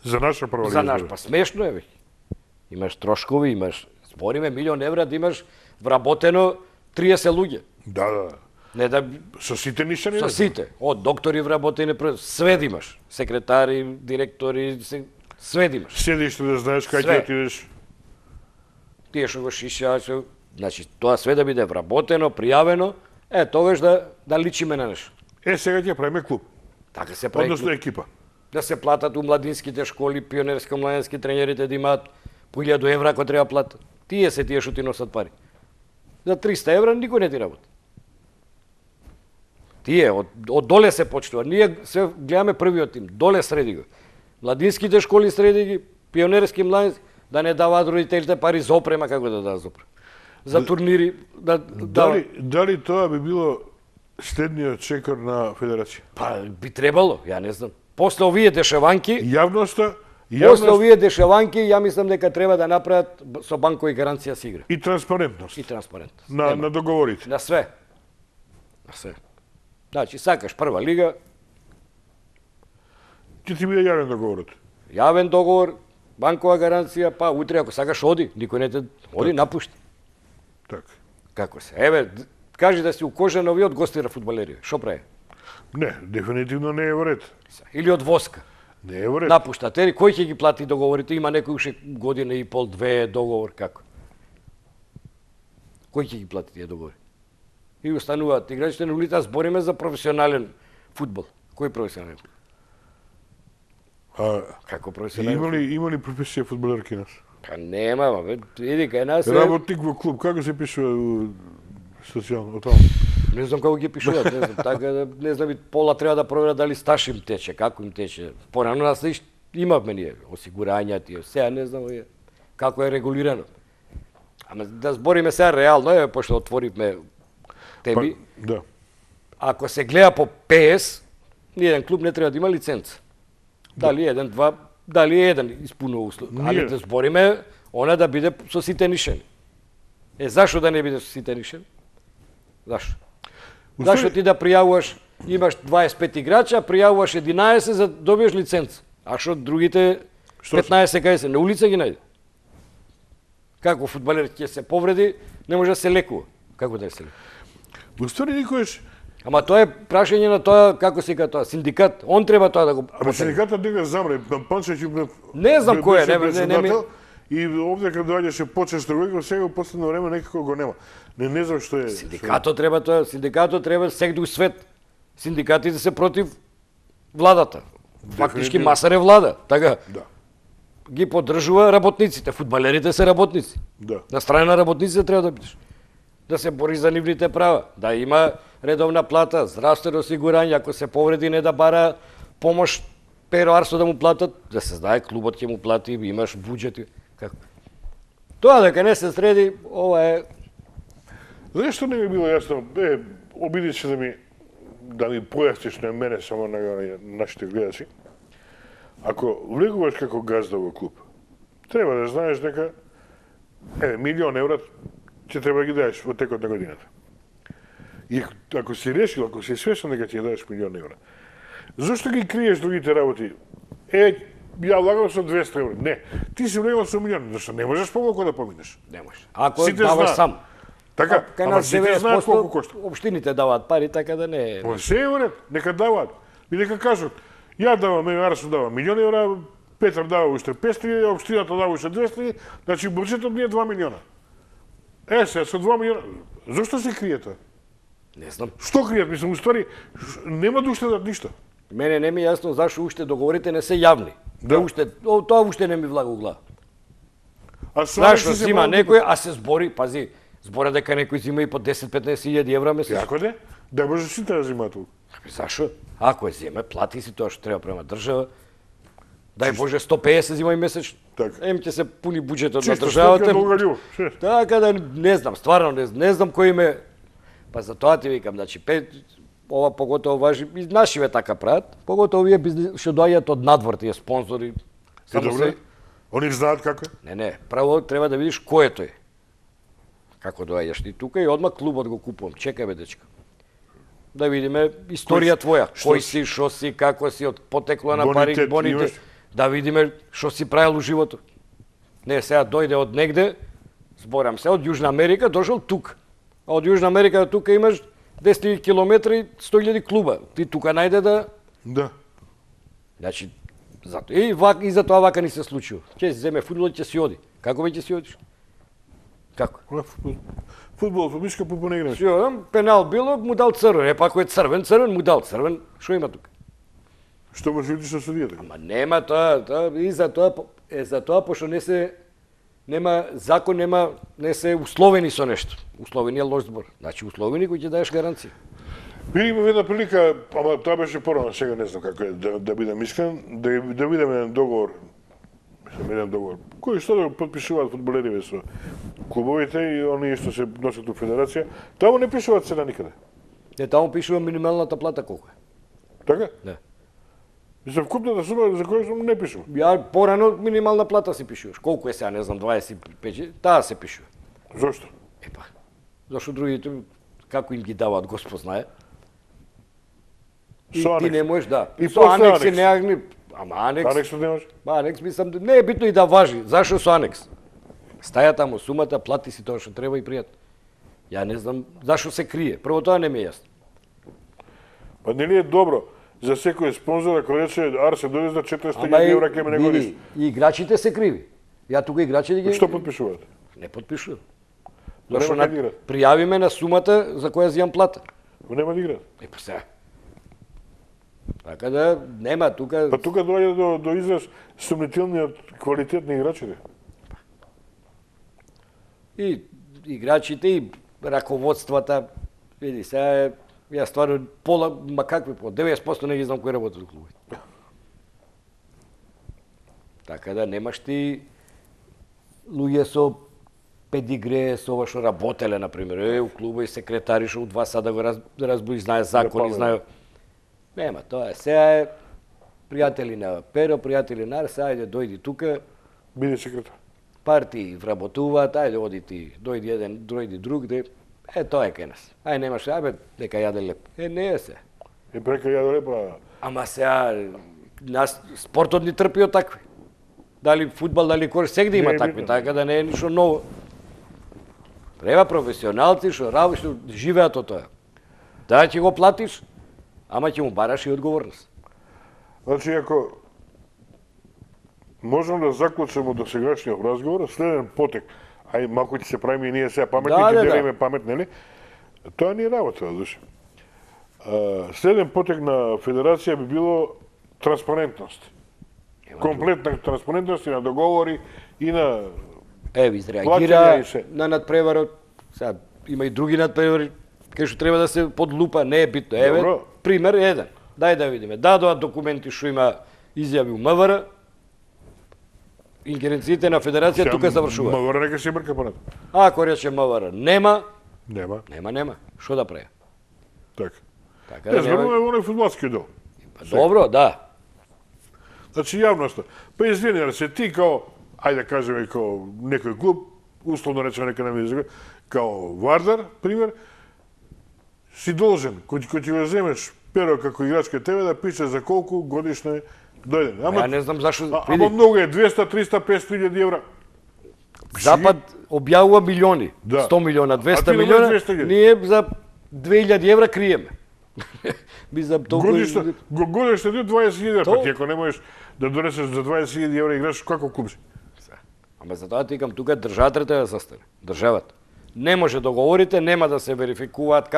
За наша прва За наш, па смешно е веќе. Имаш трошкови, имаш, збориме милион евра да имаш вработено 30 луѓе. Да. Не да Со сите нишани? со сите, од доктори вработени, све да имаш, секретари, директори, све да имаш. Седиш да знаеш кај ќе Све. отидеш. Тие што го шишаат, значи тоа све да биде вработено, пријавено, тогаш да личиме на нешто. Сега ќе правиме клуб. Така се прави. Односно клуб. екипа. Да се платат у младинските школи, пионерско-младински тренерите да имаат по 1000 евра ако треба платат. Тие се тие што ти носат пари. За 300 евра никој не ти работи. Тие од доле се почнува. Ние се гледаме првиот тим, доле среди го. Младинските школи среди ги, пионерски младински, да не даваат родителите пари за опрема, како да дадат за опрема. За турнири да Дали тоа би било следниот чекор на федерација? Па би требало, ја не знам. После овие дешаванки, Јавност овие дешаванки, ја мислам дека треба да направат со банкови гаранција си игра. и транспарентност И транспарентност. на договорите. На све. На све. Значи, сакаш прва лига, Ќе ти биде јавен договорот. јавен договор, банкова гаранција, па утре ако сакаш оди, никој не те оди, напушти. Така. Како се? Еве, кажи да си у Кожанови од гостира фудбалери. Што прави? Не, дефинитивно не е во ред. Или од Воска. Не е во ред. Напушта. Кој ќе ги плати договорите? Има некој уште година и пол, две договор, како? Кој ќе ги плати тие договори? И остануваат играчите на улица, збориме за професионален фудбал. Кој професионален фудбал? Како професионален? Има ли професија фудбалерки нас? Па нема, бе. Иди кај нас. Работник во клуб, како се пишува у социјално, таму? Не знам како ги пишуваат, не знам, така не знам, и пола треба да проверат дали стаж им тече, како им тече. Порано нас имавме ние осигурања тие, сега не знам како е регулирано. Ама да збориме сега реално, пошто отворивме теми. Да. Ако се гледа по ПС, ниеден клуб не треба да има лиценца. Дали еден, два, дали еден исполнува услови. Али да збориме, она да биде со сите нишени. Зашо да не биде со сите нишени? Зашо? Зашо ти да пријавуваш, имаш 25 играча, пријавуваш 11 за да добиеш лиценца. А што другите 15 кај се? На улица ги најде. Како фудбалер ќе се повреди, не може да се лекува. Како да се лекува? Во ствари никогаш. Ама тоа е прашање на тоа, како се ка тоа, синдикат. Он треба тоа да го Ама синдикатот дека замре, Панчев не знам кој е, не ми. И овде кога доаѓаше почесто веќе, сега во последно време некако го нема. Не знам што е. Синдикатот треба тоа, синдикатот треба секој свет. Синдикатите се против владата. Фактички Масар е влада, така. Да. Ги поддржува работниците, фудбалерите се работници. Да. На страна на работниците треба да бидеш. Да се бори за нивните права, да има редовна плата, здравствено осигурање, ако се повреди не да бара помош Перо Арсо да му платат, да се знае клубот ќе му плати, имаш буџет. Како? Тоа дека не се среди, ова е. Знаеш што не ми било јасно? Обидиш се да ми појасниш на мене само на нашите гледачи. Ако влегуваш како газда во клуб, треба да знаеш дека милион евра ќе треба да ги даеш во текот на годината. И ако си решил, ако си свесен дека ќе дадеш милион евра, зошто ги криеш другите работи? Ја влагам со 200 евра. Не, ти си влегал со милион, зашто не можеш помалку да поминеш. Не можеш. Ако даваш сам. Така, ама сите знаат колку кошта. Општините даваат пари, така да не е. Па се е уред, нека даваат. И нека кажат, ја давам, Арсо дава милион евра, Петар дава уште 500, општината дава уште 200, значи буџетот ми е 2 милиона. Се, со 2 милиона, зошто се крие тоа? Не знам. Што кријат? Мислам, уствари, нема да уштедат ништо. Мене не ми е јасно зашто уште договорите не се јавни. Да. Тоа уште не ми влага у глава. Зашто зима некој, а се збори, пази, збора дека некој зима и по 10-15 илјади евра месечно. Јако де? Да може сите да земаат толку. Зашо? Ако е земе, плати си тоа што треба према држава. Дај Боже 150 земај месечно. Така. Ќе се пуни буџетот на Чисто државата. стока долгалју. Така да не знам, стварно не знам кој име. Па за тоа ти викам, значи ова поготово важи и нашиве така прават, поготово овие бизнес што доаѓаат од надвор тие спонзори. Само Добро. Они знаат како е. Не, право треба да видиш кој е тој. Како доаѓаш ти тука и одма клубот го купувам. Чекај бе дечка. Да видиме историја твоја. Кој си, што си, како си, од потекло на пари, Бонитет боните. имаш? Да видиме што си правил у животот. Не, сега дојде од негде, зборам се, од Јужна Америка, дошол тук. А од Јужна Америка до тука имаш 10.000 километри, 100.000 клуба. Ти тука најде да... Да. Значи, зато. И за тоа вака ни се случило. Ќе си земе фудбал и ќе си оди. Како веќе си одиш? Како? Фудбал, футболска пупа не играш. Си одам, пенал било, му дал црвен. Па ако е црвен, му дал црвен. Што има тука? Што може видиш со судијата? Ама нема тоа, и за тоа пошто нема закон, не се условени со нешто. Условени е лош збор. Значи условени кој ќе даеш гаранција. Видиме една прилика, ама тоа беше порано, сега не знам како е, да бидам искрен, да видиме еден договор, кој што да подпишуваат фудбалериве со клубовите и оние што се носат у федерација, таму не пишуваат цена никаде. Не, таму пишува минималната плата колку е. Така? Да. Мислам, вкупната сума за која сум не пишувам. Ја порано минимална плата си пишуваш. Колку е сега, не знам, 25, таа се пишува. Зошто? Епа, зашто другите, како им ги даваат, Господ знае. И Со ти анекс. не можеш, да. И со после анекс и анекс. не агни, ама анекс. Анексот не може? Анекс мислам, не е битно и да важи. Зашо со анекс? Стаја таму сумата, плати си тоа што треба и пријатно. Ја не знам зашо се крие. Прво тоа не ми е јасно. Па нели е добро за секој спонзор ако рече Арсе дојде за 400.000 евра ке ме не годиш. И играчите се криви. Ја тука играчите ги Што подпишуваат? не подпишувам. Па Зашо нема кај да играат. пријавиме на сумата за која земам плата. Нема да играат. Па сега. Така да нема тука. Па тука доаѓа до израз сумнителниот квалитет на играчите. И играчите и раководствата, види, сега е, ја стварно ма какви 90% не ги знам кои работат во клубот. Така да немаш ти луѓе со педигре, со ова што работеле, например, у клубот и секретари што у 2 сада го разбуи, знае закони, знае. Нема, тоа е. Сега е пријатели на Перо, пријатели на Арсе, ајде дојди тука, Биде секретар. партии вработуваат, ајде оди ти, дојди еден, дојди друг, тоа е кај нас. Ај немаш, нека јаде леп. Не е се. И прека ја лепа. Ама сега, нас, спортот ни трпи од такви. Дали фудбал, дали кор, сегде има Не е такви, битно. така да не е ништо ново. Треба професионалци што работат, што живеат од тоа. Да ќе го платиш, ама ќе му бараш и одговорност. Значи, ако можам да заклучам од досегашниот разговор, следен потек, ај малку ќе се правиме и ние сега паметни, ќе делиме памет, нели? Тоа не е работа, да души. Следен потек на федерација би било транспарентност. Комплетна транспарентност и на договори и на Ево, Плаќања изреагира и се. на надпреварот. Сега има и други надпревари кај што треба да се подлупа, не е битно. Еве, Добро. пример еден. Дај да видиме. Дадоа документи што има изјави у МВР. Ингеренциите на федерација тука завршува. МВР нека се мрка понатаму. Ако рече МВР нема, Нема. Што да прави? Така. Така Не, да нема. зборуваме оној фудбалски дел. Па добро, да. Значи јавноста. Па извини, се ти као, ајде да кажеме као некој клуб, условно речеме нека не ми као Вардар, пример, си должен, кој ќе го земеш Перо како играчка тебе да пише за колку годишно е дојден. Ја не знам зашо. ама Види, многу е 200, 300, 500.000 евра. Запад објавува милиони. Да. 100 милиона, А ти 200 немаш милиона. 200.000. Ние за 2000 евра криеме. Би за толку Годишно е 20.000 евра, То- па ти ако не можеш да донесеш за 20.000 евра играш како клуб си? Ама за тоа ти викам, тука државата треба да застане. Државата. Не може договорите, нема да се верификуваат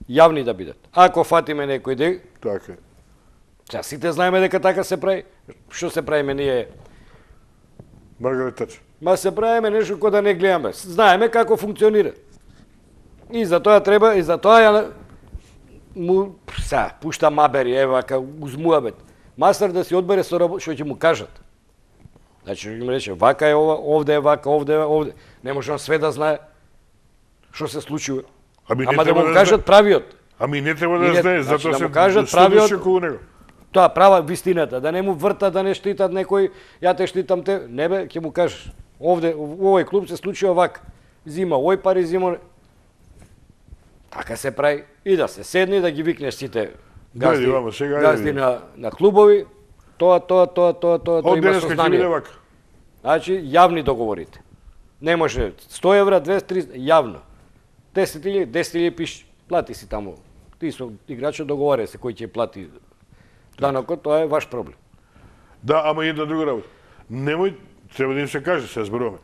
јавни да бидат. Ако фатиме некој дел, Така е. сега сите знаеме дека така се прави. Што се правиме ние? Маргарет Тач. Ма се правиме нешто кој да не гледаме. Знаеме како функционира. И за тоа треба, и за тоа ја му пушта мабери, вака уз муабет. Мастар да си одбере што ќе му кажат. Значи ќе му рече вака е ова, овде е вака, овде. Не може он све да знае што се случува. Ама да му кажат правиот. Ами не треба да знае, затоа се кажат правиот околу него. Тоа права вистината, да не му вртат, да не штитат некој, ја те штитам те, не бе, ќе му кажеш. Овде, во овој клуб се случува вака. Зима овој пари, зима... Така се прави. И да се седни, да ги викнеш сите газди на клубови, тоа има сознание. Значи, јавни договорите. Не може 100 евра, 200, 300, јавно. 10 пиш, плати си таму. Ти со играчот договаря се кој ќе плати данокот, тоа е ваш проблем. Да, ама една друга работа. Немој, треба да им се каже, се зборуваме.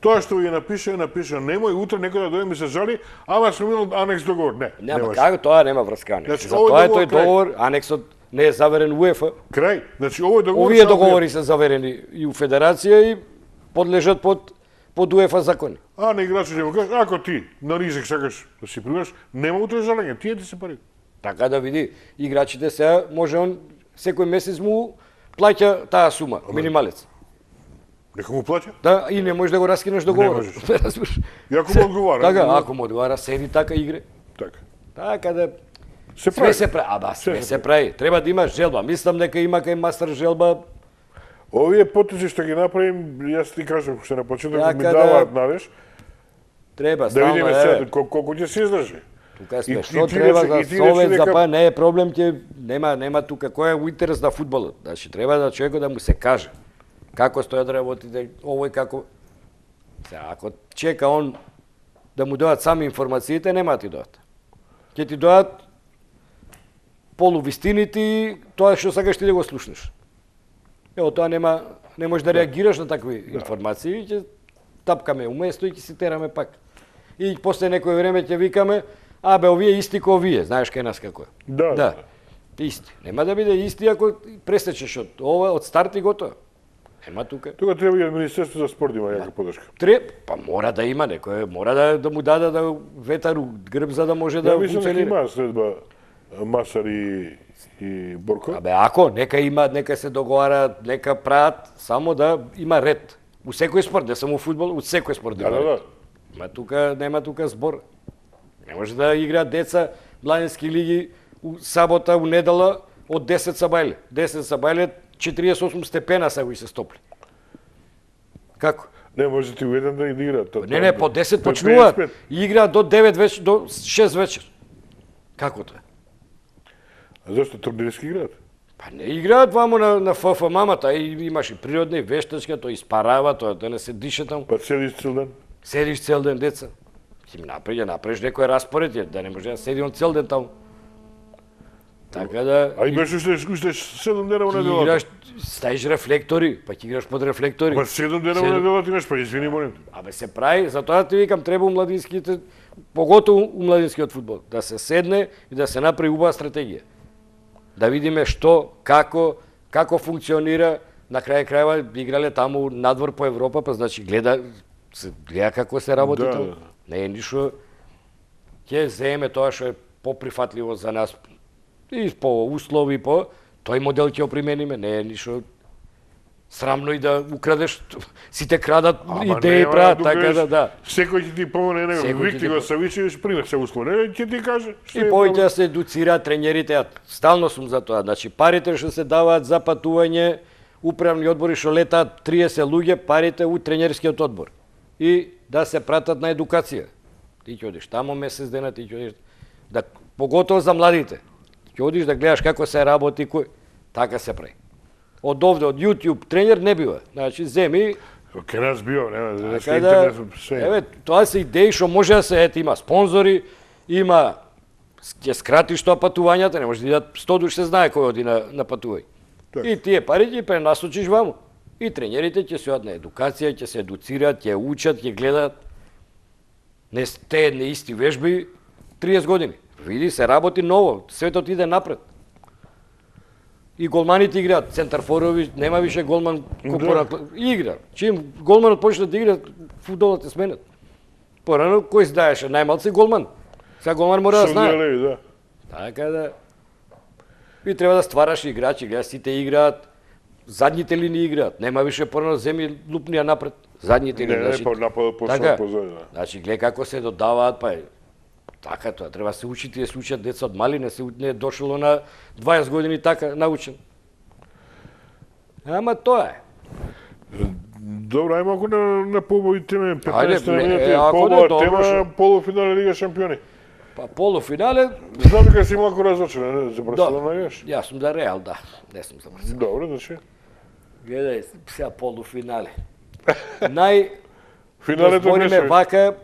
Тоа што ви напише, немој утре некој да дојде ми се жали, ама сме имал анекс договор. Не, нема како, тоа нема врска анекс. Значи, тоа е тој договор, анексот не е заверен УЕФА. Крај. Значи овој договор Овие договори се заверени и у федерација и подлежат под УЕФА закони. А на играчот ќе му кажеш, ако ти на ризик сакаш да си пригаш, нема утре жалење, тие ти се пари. Така да види, играчите сега може он секој месец му плаќа таа сума, минималец. Нека му плаќа? Да, и не можеш да го раскинеш договорот. И ако му одговара. Така, ако му одговара, седи така игре. Така. Така да се прави. Све се прави. Све се прави. Треба да имаш желба. Мислам дека има кај мастер желба. Овие потези што ги направим, јас ти кажам што на почетокот ми Така даваат надеж. Треба Да видиме стално, се колку ќе се издржи. Тука сме, што треба за совет, за па не е проблем, ќе нема тука кој е интерес на фудбалот. Значи треба да човекот да му се каже како стојат работите, овој како ако чека он да му дојат сами информациите, нема ти дојат. Ќе ти дојат полувистините и тоа што сакаш ти да го слушнеш. Ево тоа не можеш да реагираш на такви информации, ќе тапкаме уместо и ќе си тераме пак. И после некој време ќе викаме, абе овие исти ко овие, знаеш кај нас како е. Да. Исти. Нема да биде исти ако пресечеш од ова, од старт и готово. Нема тука. Тука треба и Министерство за спорт има јака подршка. Па мора да има некој, мора да му даде да ветар у грб за да може да функционира. Мислам дека има следба Масар и Борко. Абе ако нека се договарат, нека прават, само да има ред. У секој спорт, не само фудбал, у секој спорт има ред. Нема тука збор. Не може да играат деца младински лиги у сабота, у недела од 10 сабајле. 10 сабајле 48 степена са го се стопли. Како? Не може ти уеден да играат. Не, по 10 почнуваат и играат до 9 вечер, до 6 вечер. Како тоа? А зашто турнирски играат? Па не играат вамо на ФФ мамата, и имаш и природна и вештачка, тоа испарава, тоа да не се дише таму. Па седиш цел ден? Седиш цел ден, деца. Ти ми направиш некој распоред, да не може да седи он цел ден таму. Така да... А имаш уште 7 дена во неделата? Играш, ставиш рефлектори, па ќе играш под рефлектори. Па 7 дена во неделата имаш, па извини молим. Абе се прави, затоа ти викам, треба у младинските, поготово у младинскиот фудбал, да се седне и да се направи убава стратегија. Да видиме што, како функционира, на крај крајва играле таму надвор по Европа, па значи гледа како се работи таму. Не е ништо, ќе земе тоа што е поприфатливо за нас, и по услови, тој модел ќе го примениме, не е ништо срамно и да украдеш, сите крадат идеи прават, така да. Секој ќе ти помогне него, Викти го Савичевич, пример се услови, ќе ти каже. И повеќе да се едуцираат тренерите, стално сум за тоа, значи парите што се даваат за патување, управни одбори што летаат 30 луѓе, парите у тренерскиот одбор. И да се пратат на едукација. Ти ќе одиш таму месец дена, ти ќе одиш, да, поготово за младите. Ќе одиш да гледаш како се работи, така се прави. Од овде, од YouTube тренер не бива. Значи, земи... Ке нас бива, нема, така да... Еве, тоа се идеи што може да се, има спонзори, има... Ќе скратиш тоа патувањата, не може да идат 100 души, се знае кој оди на патување. И тие пари ќе пренасочиш ваму. И тренерите ќе се одат на едукација, ќе се едуцираат, ќе учат, ќе гледаат. Не сте едни исти вежби 30 години. Види, се работи ново, светот иде напред. И голманите играат, центарфорови, нема више голман игра. Чим голманот почне да игра, фудбалот е сменет. Порано кој знаеше, најмалци голман. Сега голман мора да знае. Така да и треба да ствараш играчи, гледа сите играат, задните линии играат, нема више порано земи лупнија напред, задните линии. Не, па нападот така, позади. Значи гледа како се додаваат, па така тоа треба се учи, тие се учат деца од мали, не е дошло на 20 години така научен. Ама тоа е. Добро, ајмо ако на побои теме 15 Ајде, минути, ако не, побоа добро, тема шо? полуфинале Лига шампиони. Па полуфинале, Знам дека си малку разочарен, за Барселона јаш. јас сум за Реал, да, не сум за Барселона. Добро, значи. Гледај, сега полуфинале. Нај Финалето збориме беше. вака,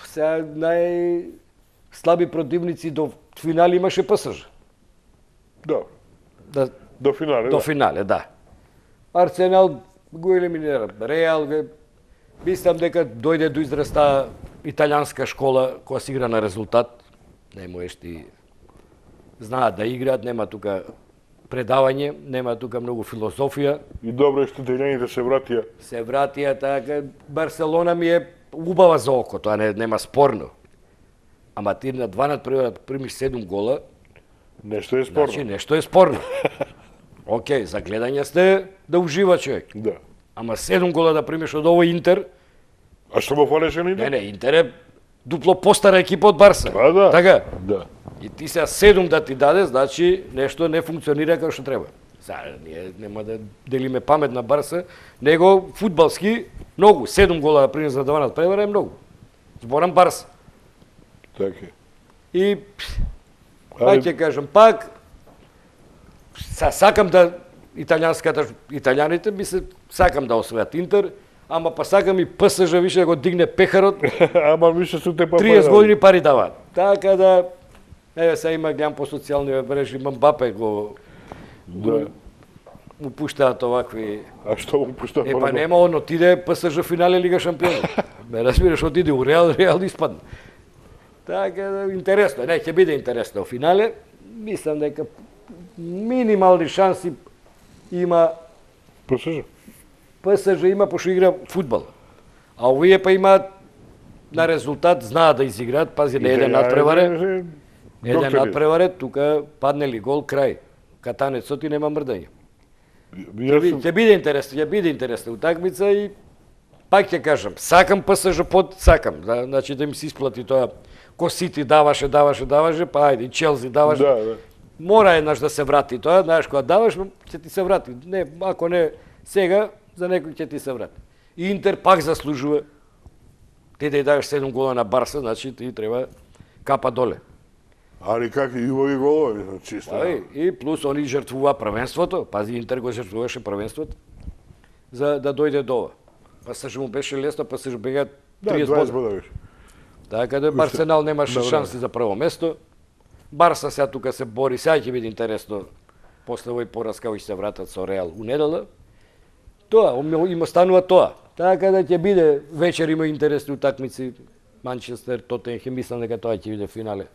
сега најслаби противници до финале имаше ПСЖ. Да, Да, до финале. до Да. финале, да. Арсенал го елиминира. Реал, мислам дека дојде до израз таа италијанска школа која се игра на резултат. Не можеш ти знаат да играат, нема тука предавање, нема тука многу филозофија. И добро е што италијаните се вратија. Се вратија така. Барселона ми е убава за око, тоа нема спорно. Ама ти на 2 примиш 7 гола, Нешто е спорно. значи нешто е спорно. Океј, за гледање сте да ужива човек. Да. Ама 7 гола да примиш од овој Интер, А што му фалеше ни? не, Интер е дупло постара екипа од Барса. Па да. Така? Да. И ти сега 7 да ти даде, значи нешто не функционира како што треба. Сега ние нема да делиме памет на Барса, него фудбалски многу 7 гола да примиш за 12 превара е многу. Зборам Барса. Така. И Али- ќе кажам пак сакам да италијаните би се сакам да освојат Интер, ама па сакам и ПСЖ више да го дигне пехарот. Ама више су те па 30 години пари даваат. Така да еве сега има гледам по социјални мрежи Мбапе го Да. му пуштаат овакви. А што му пушта Е па нема он отиде ПСЖ финале Лига шампиони. Ме разбираш, отиде у Реал, Реал испадна. Така да интересно, не ќе биде интересно финале. Мислам дека минимални шанси има ПСЖ. ПСЖ има пошто игра фудбал. А овие па имаат на резултат знаат да изиграат, пази не еден надпреваре. Еден надпреваре, тука падне ли гол крај. Катанецот и нема мрдање. Ќе биде интересна утакмица и пак ќе кажам, сакам ПСЖ сакам, значи да им се исплати тоа. Ко Сити даваше, па ајде, и Челси даваше. Да, да. Мора еднаш да се врати тоа, знаеш, кога даваш, ќе ти се врати. Не, ако не сега, за некој ќе ти се врати. И Интер пак заслужува. Ти да ја даваш 7 гола на Барса, значи ти треба капа доле. Али как и убави голови, чисто. И плюс они жртвува првенството, пази Интер го жртвуваше првенството, за да дојде до ова. Па се му беше лесно, па се бега 30 20 бода. бода. Така да Арсенал немаше Добре. шанси за прво место. Барса сега тука се бори, сега ќе биде интересно после овој пораз како ќе се вратат со Реал у недела. Тоа, им останува тоа. Така да ќе биде вечер има интересни утакмици. Манчестер, Тотенхем, мислам дека тоа ќе биде финале.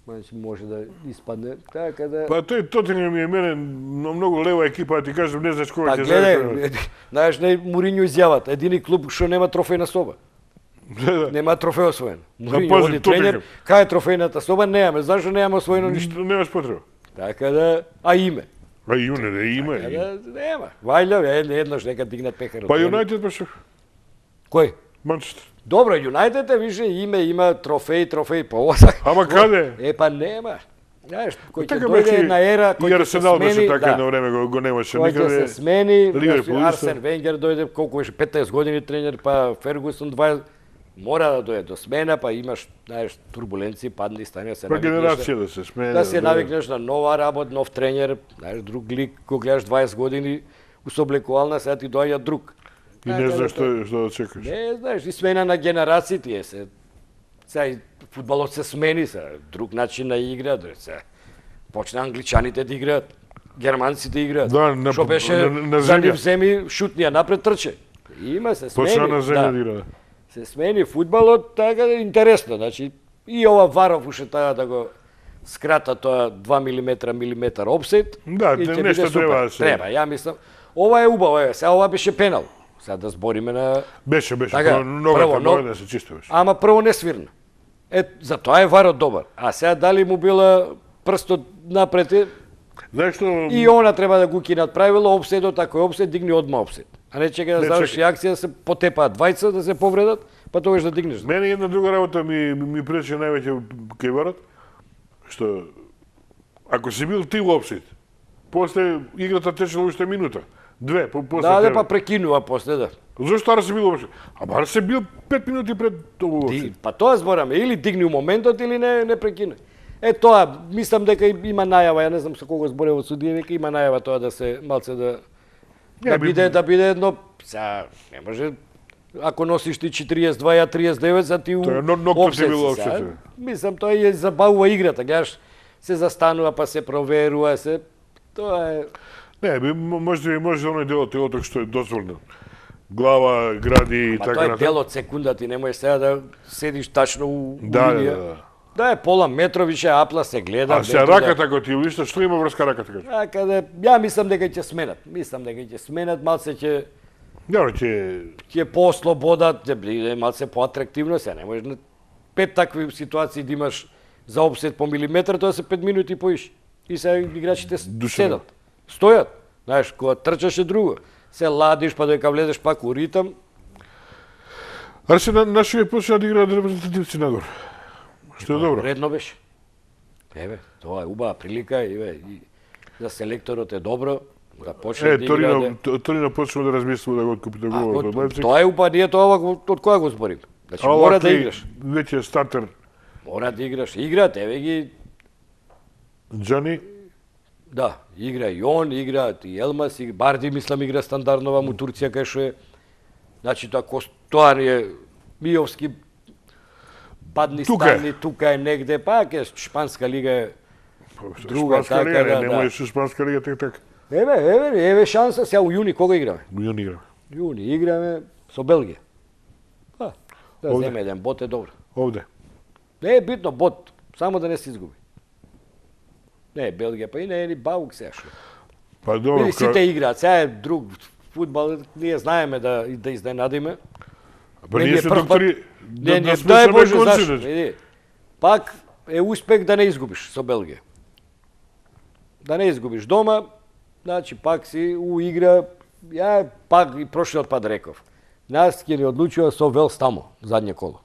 Значи може да испадне. Така да Па тој Тотенхем е мене многу лева екипа, ти кажам, не знаеш кога Па ќе гледај, знаеш не Муринјо изјавата, едини клуб што нема трофејна соба. Нема трофеј освоен. Муринјо пази, оди тренер, Тотенхем. кај е трофејната соба? Немаме, зашто немаме освоено ништо? Немаш потреба. Така да, а име. А и не да има. Така да, нема. Вајле, еднаш нека дигнат пехарот. Па Юнајтед па што? Кој? Манчестер. Добро, Юнајтед е више име, има трофеј, па ова Ама каде? Е па нема. Знаеш, кој ќе Така дојде беше една ера, и кој ќе се Арсенал беше смени, така да. едно време го немаше Кој ќе никаде. се смени, Ливерпул значи, исто. Арсен Венгер дојде, колку беше 15 години тренер, па Фергусон 20, мора да дојде до смена, па имаш, знаеш, турбуленции, падни, стане, се Па навикнеш генерација да се смене. да се навикнеш на нова работа, нов тренер, знаеш, друг лик, го гледаш 20 години, усоблекувална, сега ти доаѓа друг. И не знаеш што да чекаш. Не знаеш, и смена на генерациите е се. Сега и фудбалот се смени, се, друг начин на игра, се. Почна англичаните да играат, германците играат. Да, Што беше на за земја. нив земи шутнија напред трче. Има се смени. Почна на земја да да. игра. Се смени фудбалот, така да е интересно, значи и ова Варов уште таа да го скрата тоа 2 милиметар офсайд. Да, и ќе нешто биде супер. треба да се- Треба, ја мислам. Ова е убаво, сега ова беше пенал. Сега да збориме на Беше, Така, ногата прво, може да се чистуваш. ама прво не свирна. За тоа е варот добар. А сега дали му била прстот напред е, Знаеш што? и она треба да го кинат правило, опседот, ако е опсед, дигни одма опсед. А не чека да Не, заврши акција, да се потепаат двајца, да се повредат, па тогаш да дигнеш. Мене една друга работа ми пречи највеќе кај варот, што ако си бил ти уопсет, после играта течела уште минута, две, после Да, тебе. па прекинува после, да. Зошто ара си бил уопсет? А бар се бил 5 минути пред тоа уопсет. Па тоа збораме, или дигни у моментот, или не прекине. Е тоа, мислам дека има најава, ја не знам со кого зборува судија, века има најава тоа да се малце да биде едно, сега не може ако носиш ти 42, ја 39, за ти у Тоа ноктот опсет ти било си, сега. опсет. Мислам тоа ја забавува играта, гледаш, се застанува па се проверува, се тоа е. Не, може оној дел од телото што е дозволено. Глава, гради и Ма така тоа е натаму. дел од секунда, ти не можеш сега да седиш тачно у Да, линија. да. Да е пола метро више апла се гледа. А се раката кога ти улиста, што има врска раката кажа? А каде ја мислам дека ќе сменат. Мислам дека ќе сменат, малце ќе Добро, ќе поослободат, ќе биде малце поатрактивно, се не може на 5 такви ситуации да имаш за опсет по милиметар, тоа се 5 минути поиш. И се играчите Душевно. седат. Стојат. Знаеш, кога трчаше друго, се ладиш па додека влезеш пак у ритам. Арсенал нашиот почна да играат репрезентативци надвор. Што е добро. Редно беше. Еве, тоа е убава прилика, еве, и за селекторот е добро да почне да игра. Торино почна да размислува да го откупи да го од Лајпциг. Тоа е убава, ние тоа од која го зборим. Значи мора да играш. Веќе стартер Мора да играш. Играат, еве ги, Џани. да, игра и он, играат и Елмас, и Барди, мислам, игра стандарднова му Турција, кај што е. Значи тоа не е Миовски, падни Тука е. стани, тука е негде, пак е Шпанска лига е. Друга Шпанска така, лига, да, не да. може со Шпанска лига така. Еве шанса, сега у јуни кога играме? Јуни игра. Јуни играме со Белгија. Да Овде. земе еден бот е добро. Овде. Не е битно бот, само да не се изгуби. Не е Белгија, па и не е ни Баук сега шо. Па добро, Или сите играат, сега е друг фудбал, ние знаеме да изненадиме. па не ние е сме прв пат. доктори Не, да дај Боже, конци, зашто? значи. Види, пак е успех да не изгубиш со Белгија. Да не изгубиш дома, значи пак си у игра, ја пак и прошлиот пат реков. Нас ќе ни одлучува со Велс тамо, задње коло.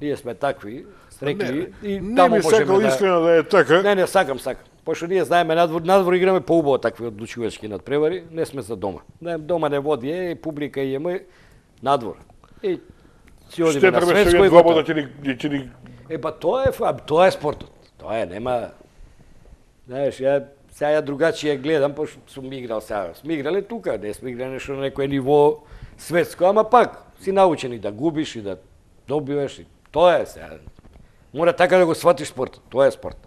Ние сме такви, стрекли и Не тамо ми можеме сакал да... искрено да е така. Не, сакам. Пошто ние знаеме надвор играме поубаво такви одлучувачки надпревари, не сме за дома. Дома не води, публика има надвор. И си одиме Ще на треба светско што и два готово. бода ќе ни Па тоа е спортот. Тоа е, нема... Знаеш, сега другачија гледам, пошто сум играл сега. Сме играле тука, не сме играле нешто на некој ниво светско, ама пак си научен и да губиш и да добиваш. И тоа е сега. Мора така да го сватиш спортот. Тоа е спорт.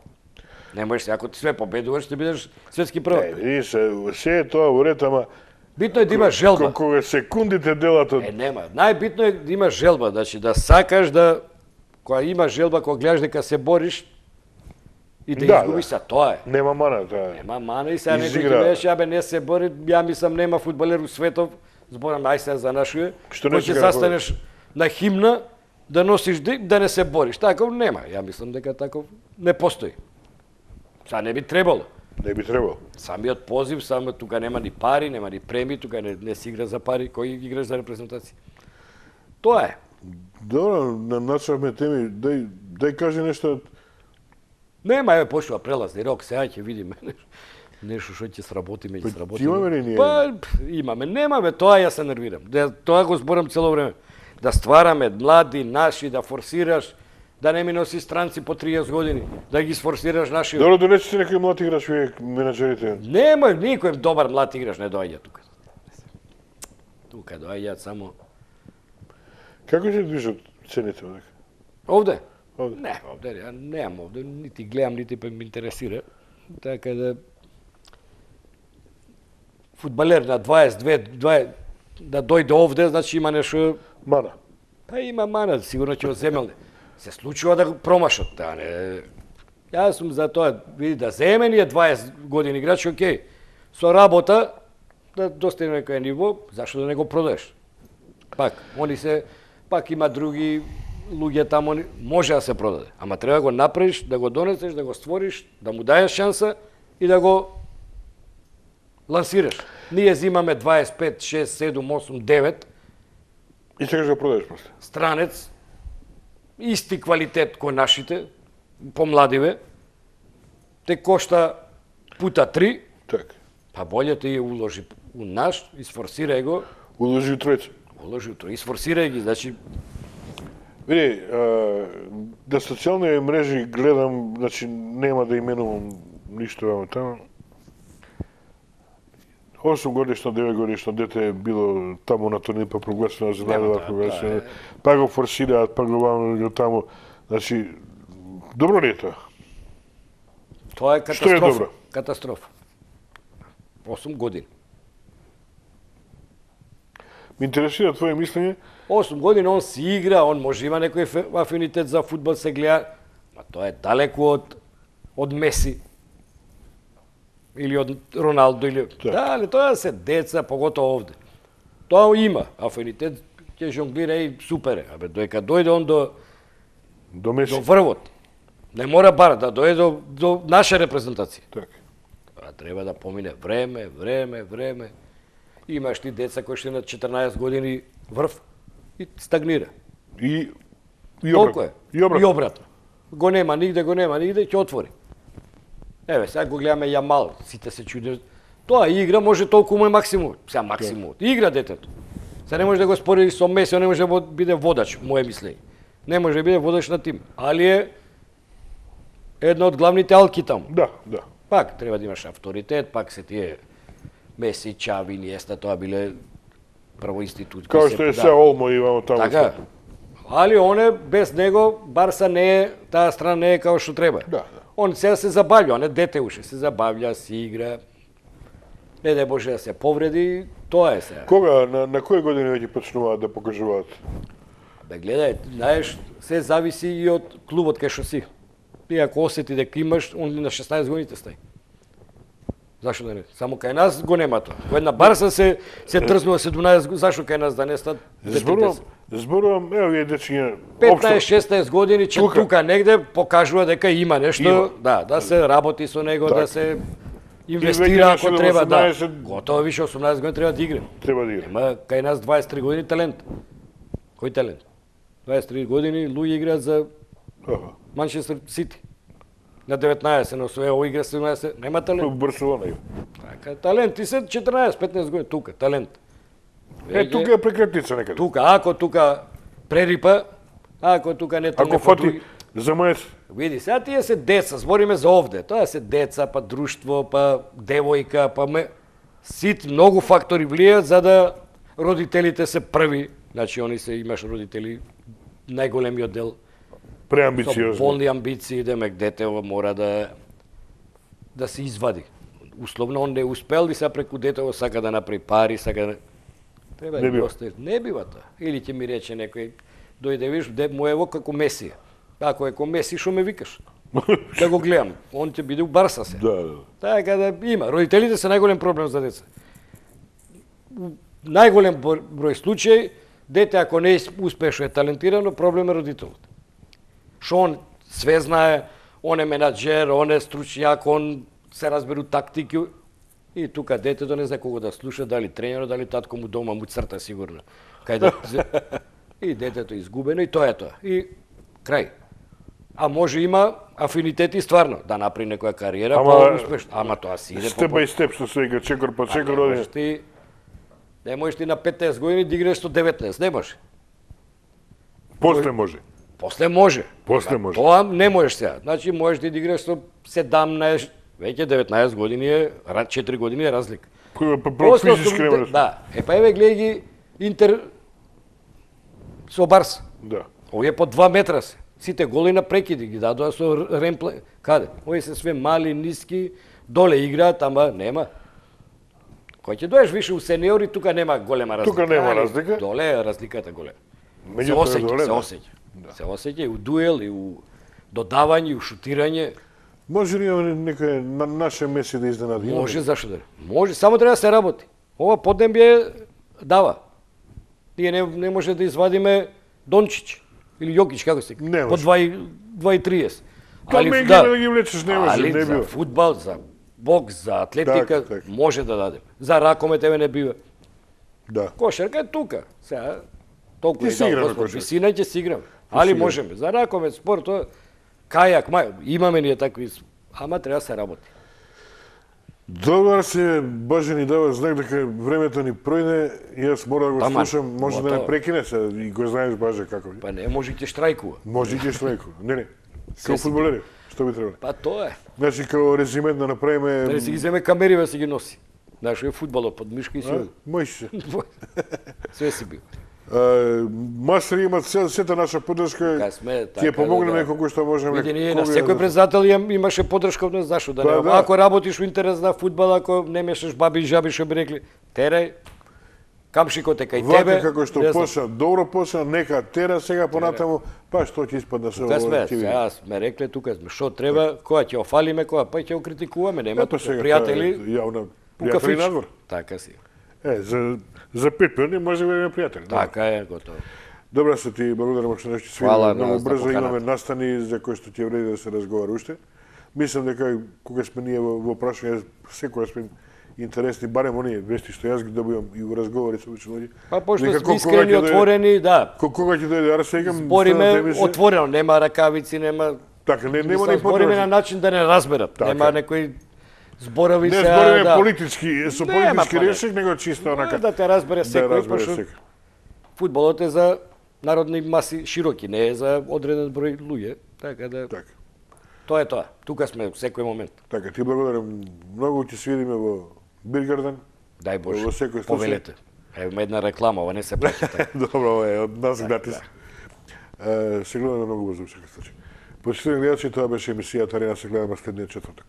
Не можеш, ако ти све победуваш, ќе бидеш светски првак. видиш, се е тоа во ред, ама Битно е да имаш желба. кога секундите делат од Нема. Најбитно е да имаш желба, значи да сакаш да кога имаш желба, кога гледаш дека се бориш и да, Да, изгубиш, да. тоа е. нема мана тоа. Нема мана и сега некој Изигра. ќе беше, абе не се бори, ја мислам нема фудбалер у светов, зборам ај сега за нашиот, Што не кој се ќе игра застанеш на химна да носиш да не се бориш. Таков нема. Ја мислам дека таков не постои. Сега не би требало. Не би требало. Самиот позив, само тука нема ни пари, нема ни премии, тука не се игра за пари, кој играш за репрезентација. Тоа е. Добро, начавме теми, дај кажи нешто. Нема, еве почнува прелазни рок, сега ќе видиме нешто што ќе сработи, ќе сработи. имаме ли ние? Па, имаме, немаме, тоа ја се нервирам. Тоа го зборам цело време. Да ствараме млади, наши, да форсираш, да не ми носи странци по 30 години, да ги сфорсираш наши. Добро, донесете некој млад играч, вие менаџерите. Нема никој добар млад играч не доаѓа тука. Тука доаѓаат само Како се движат цените овде? овде. Овде. Не, овде ја немам овде, нити гледам, нити па ме интересира. Така да фудбалер на 22 да дојде овде, значи има нешто, Мана. па има мана, сигурно ќе го земелне. Се случува да го промашат, да не. Јас сум за тоа, види да земе ние 20 години играч, окей. Со работа да достигне некој ниво, зашто да не го продадеш? Пак, они се пак има други луѓе таму може да се продаде. Ама треба да го направиш, да го донесеш, да го створиш, да му даеш шанса и да го лансираш. Ние зимаме 25, 6, 7, 8, 9 И сакаш да продадеш после. странец, исти квалитет кој нашите, помладиве, те кошта пута 3, Така. па болje ти ја уложи у наш, isforsирај го, Уложи у тројца. уложи у тој, isforsирај ги, значи, Види, да социјални мрежи гледам, значи нема да именувам ништо вамо таму. 8 годишно, 9 годишно дете е било таму на турнир, па прогласено за најдобар прогласено. Па го форсираат, па го вамо таму. Значи, добро ли е тоа? тоа е Што е катастрофа. добро? Катастрофа. 8 години. Ме интересира твое мислење. 8 години он си игра, он може има некој афинитет за фудбал, се гледа, ма тоа е далеку од Меси или од Роналдо или дали тоа се деца, поготово овде. Тоа има афинитет, ќе жонглира и супер е. Абе доека дојде он до Меси. врвот. Не мора бар да дојде до наша репрезентација. Така. А треба да помине време. Имаш ти деца кои што на 14 години врв и стагнира. И Толку е. И обратно. И обратно. Го нема нигде, ќе отвори. Еве, сега го гледаме Јамал, сите се чудат. Тоа игра може толку му е максимум. Сега максимум. Игра детето. Сега не може да го спореди со Меси, не може да биде водач, мое мислење. Не може да биде водач на тим. Али е една од главните алки таму. Да. Пак треба да имаш авторитет, пак се тие Меси, Чави, Иниеста, тоа биле прво институти. Као што е се Олмо и вамо таму. Така. Али оне без него Барса не е, таа страна не е како што треба. Да. Он сега се забавља, он е дете уште, се забавља, си игра. Не да може да се повреди, тоа е сега. Кога, на кои години веќе почнуваат да покажуваат? Бе гледај, знаеш, се зависи и од клубот кај што си. Ти ако осети дека имаш, он на 16 години те стаи. Зашо да не? Само кај нас го нема тоа. Кој една Барса се дрзнува 17 години, зашо кај нас да не стат? Зборувам, ево вие дечиња, 15-16 години, че тука негде покажува дека има нешто, Има. да се работи со него, Так. да се И инвестира веќе ако на треба, 18 да. Готово више 18 години треба да игра. треба да игра. Има кај нас 23 години талент. Кој талент? 23 години луѓе играат за Манчестер Сити. На 19, на освоја игра 17, нема талент. Барселона има. Така, талент, ти се 14-15 години тука, талент. Тука е прекратница некаде. Ако тука прерипа, ако тука не Ако фати за мајс, Види, сега тие се деца, збориме за овде. Тоа се деца, па друштво, па девојка, па сит многу фактори влијаат за да родителите се први. Значи, они се имаш родители најголемиот дел со преамбициозно. болни амбиции, демек детево мора да се извади. Условно он не успел и сега преку детево сака да направи пари, сака да... Треба Не да бива. Не бива тоа. Или ќе ми рече некој, дојде виш, моево како Месија. Ако е ко Меси, шо ме викаш? Да го гледам. Он ќе биде у Барса се. Да. Така да има. Родителите се најголем проблем за деца. У најголем број случаи, дете ако не е успешно е талентирано, проблем е родителот. Шо он све знае, он е менаџер, он е стручњак, он се разберу тактики. И тука детето не знае кого да слуша, дали тренерот, дали татко му дома му црта сигурно. Кај да... И детето изгубено и тоа е тоа. И крај. А може има афинитети стварно да направи некоја кариера по-успешна. Ама тоа си иде Степ бај степ што се игра, чекор по чекор оди. Не можеш ти на 15 години да играш со 19, не може. После може. После може. После може. Тоа не можеш сега. Значи можеш да играш со 17, веќе 19 години е, 4 години е разлика. По физички не можеш. Да. Па еве гледај ги Интер со Барс. Да. Овие по 2 метра се. Сите голи на прекиди ги дадоа со ремпле. Каде? Овие се све мали, ниски, доле играат, ама нема. Кој ќе доеш више у сениори, тука нема голема разлика. Тука нема разлика. Доле е разликата голема. Се Меѓутоа осеќа, доле, се да. осеќа. Се осеќа и у дуел, и у додавање, и у шутирање. Може ли имаме некој на наше Меси да изненади? Може, зашто да не? Може, само треба да се работи. Ова поднебје дава. Ние не може да извадиме Дончич. Или Јокич, како се? Не По може. 2,30. Тоа ме да ги влечеш, не може, али не за бива. фудбал, за бокс, за атлетика, Така. може да дадем. За ракомет еве не бива. Да. Кошарка е тука. Сега толку Ќе е си играме Господ, кошарка. висина ќе си играме. Али играме. можеме. За ракомет, спорт, тоа кајак, имаме ние такви, ама треба да се работи. Добар се, Боже ни дава знак дека времето ни пројде и јас мора да го Таман, слушам, може да ме готово. прекине се и го знаеш Боже како е. Па не може ќе штрајкува. Може и ќе штрајку. Не. Се Као си фудбалери, што би требало? Па тоа е. Значи као резимет да направиме Да си ги земе камериве си ги носи. Знаеш, е фудбалот под мишка и се. Мојше. Све си бил. Мастери имат сета наша поддршка. Така сме, Ќе така помогнеме да. колку што можеме. Види, ние на Кога секој да- председател имаше поддршка од нас, зашо да Па, не. да. Ако работиш во интерес на фудбал, ако не мешаш баби и жаби, што би рекли, терај, камшикот е кај тебе. Вака како што не знам. почна, добро почна, нека тера сега понатаму, па што ќе испадна се Тука сме, ќе видиме. сега сме рекле, тука сме, што треба, која ќе офалиме, која па ќе окритикуваме, нема Ето сега пријатели, јавна у пријатели кафич. надвор. Така си. За 5 пиони може да бидеме пријатели. Така е, готово. Добра се ти благодарам што нешто свири. Фала на Многу вас на брзо поканата. имаме настани за кои што ќе вреди да се разговара уште. Мислам дека кога сме ние во прашање секогаш сме интересни, барем оние вести што јас ги добивам и во разговори со обични луѓе. Па пошто Дека сме кога искрени, ќе дојде- отворени, да. Кога ќе дојде Арсе, викам, Збориме следната емисија- отворено, нема ракавици, нема Така, нема Мислам, ни збориме на потреба. начин да не разберат. Така. Нема некои зборови Не се збориме да. политички, со Нема, политички па не. решик, него чисто онака. Да те разбере секој, разбере пошто секој. фудбалот е за народни маси широки, не е за одреден број луѓе, така да Така. тоа е тоа. Тука сме секој момент. Така, ти благодарам многу, ќе се видиме во Биргарден. Дај Боже. Во секој случај. Повелете. Ево една реклама, ова не се праќа така. Добро, ова е од нас гратис. Се гледаме многу брзо во секој случај. Почитувани гледачи, тоа беше емисијата Арена, се гледаме следниот четврток.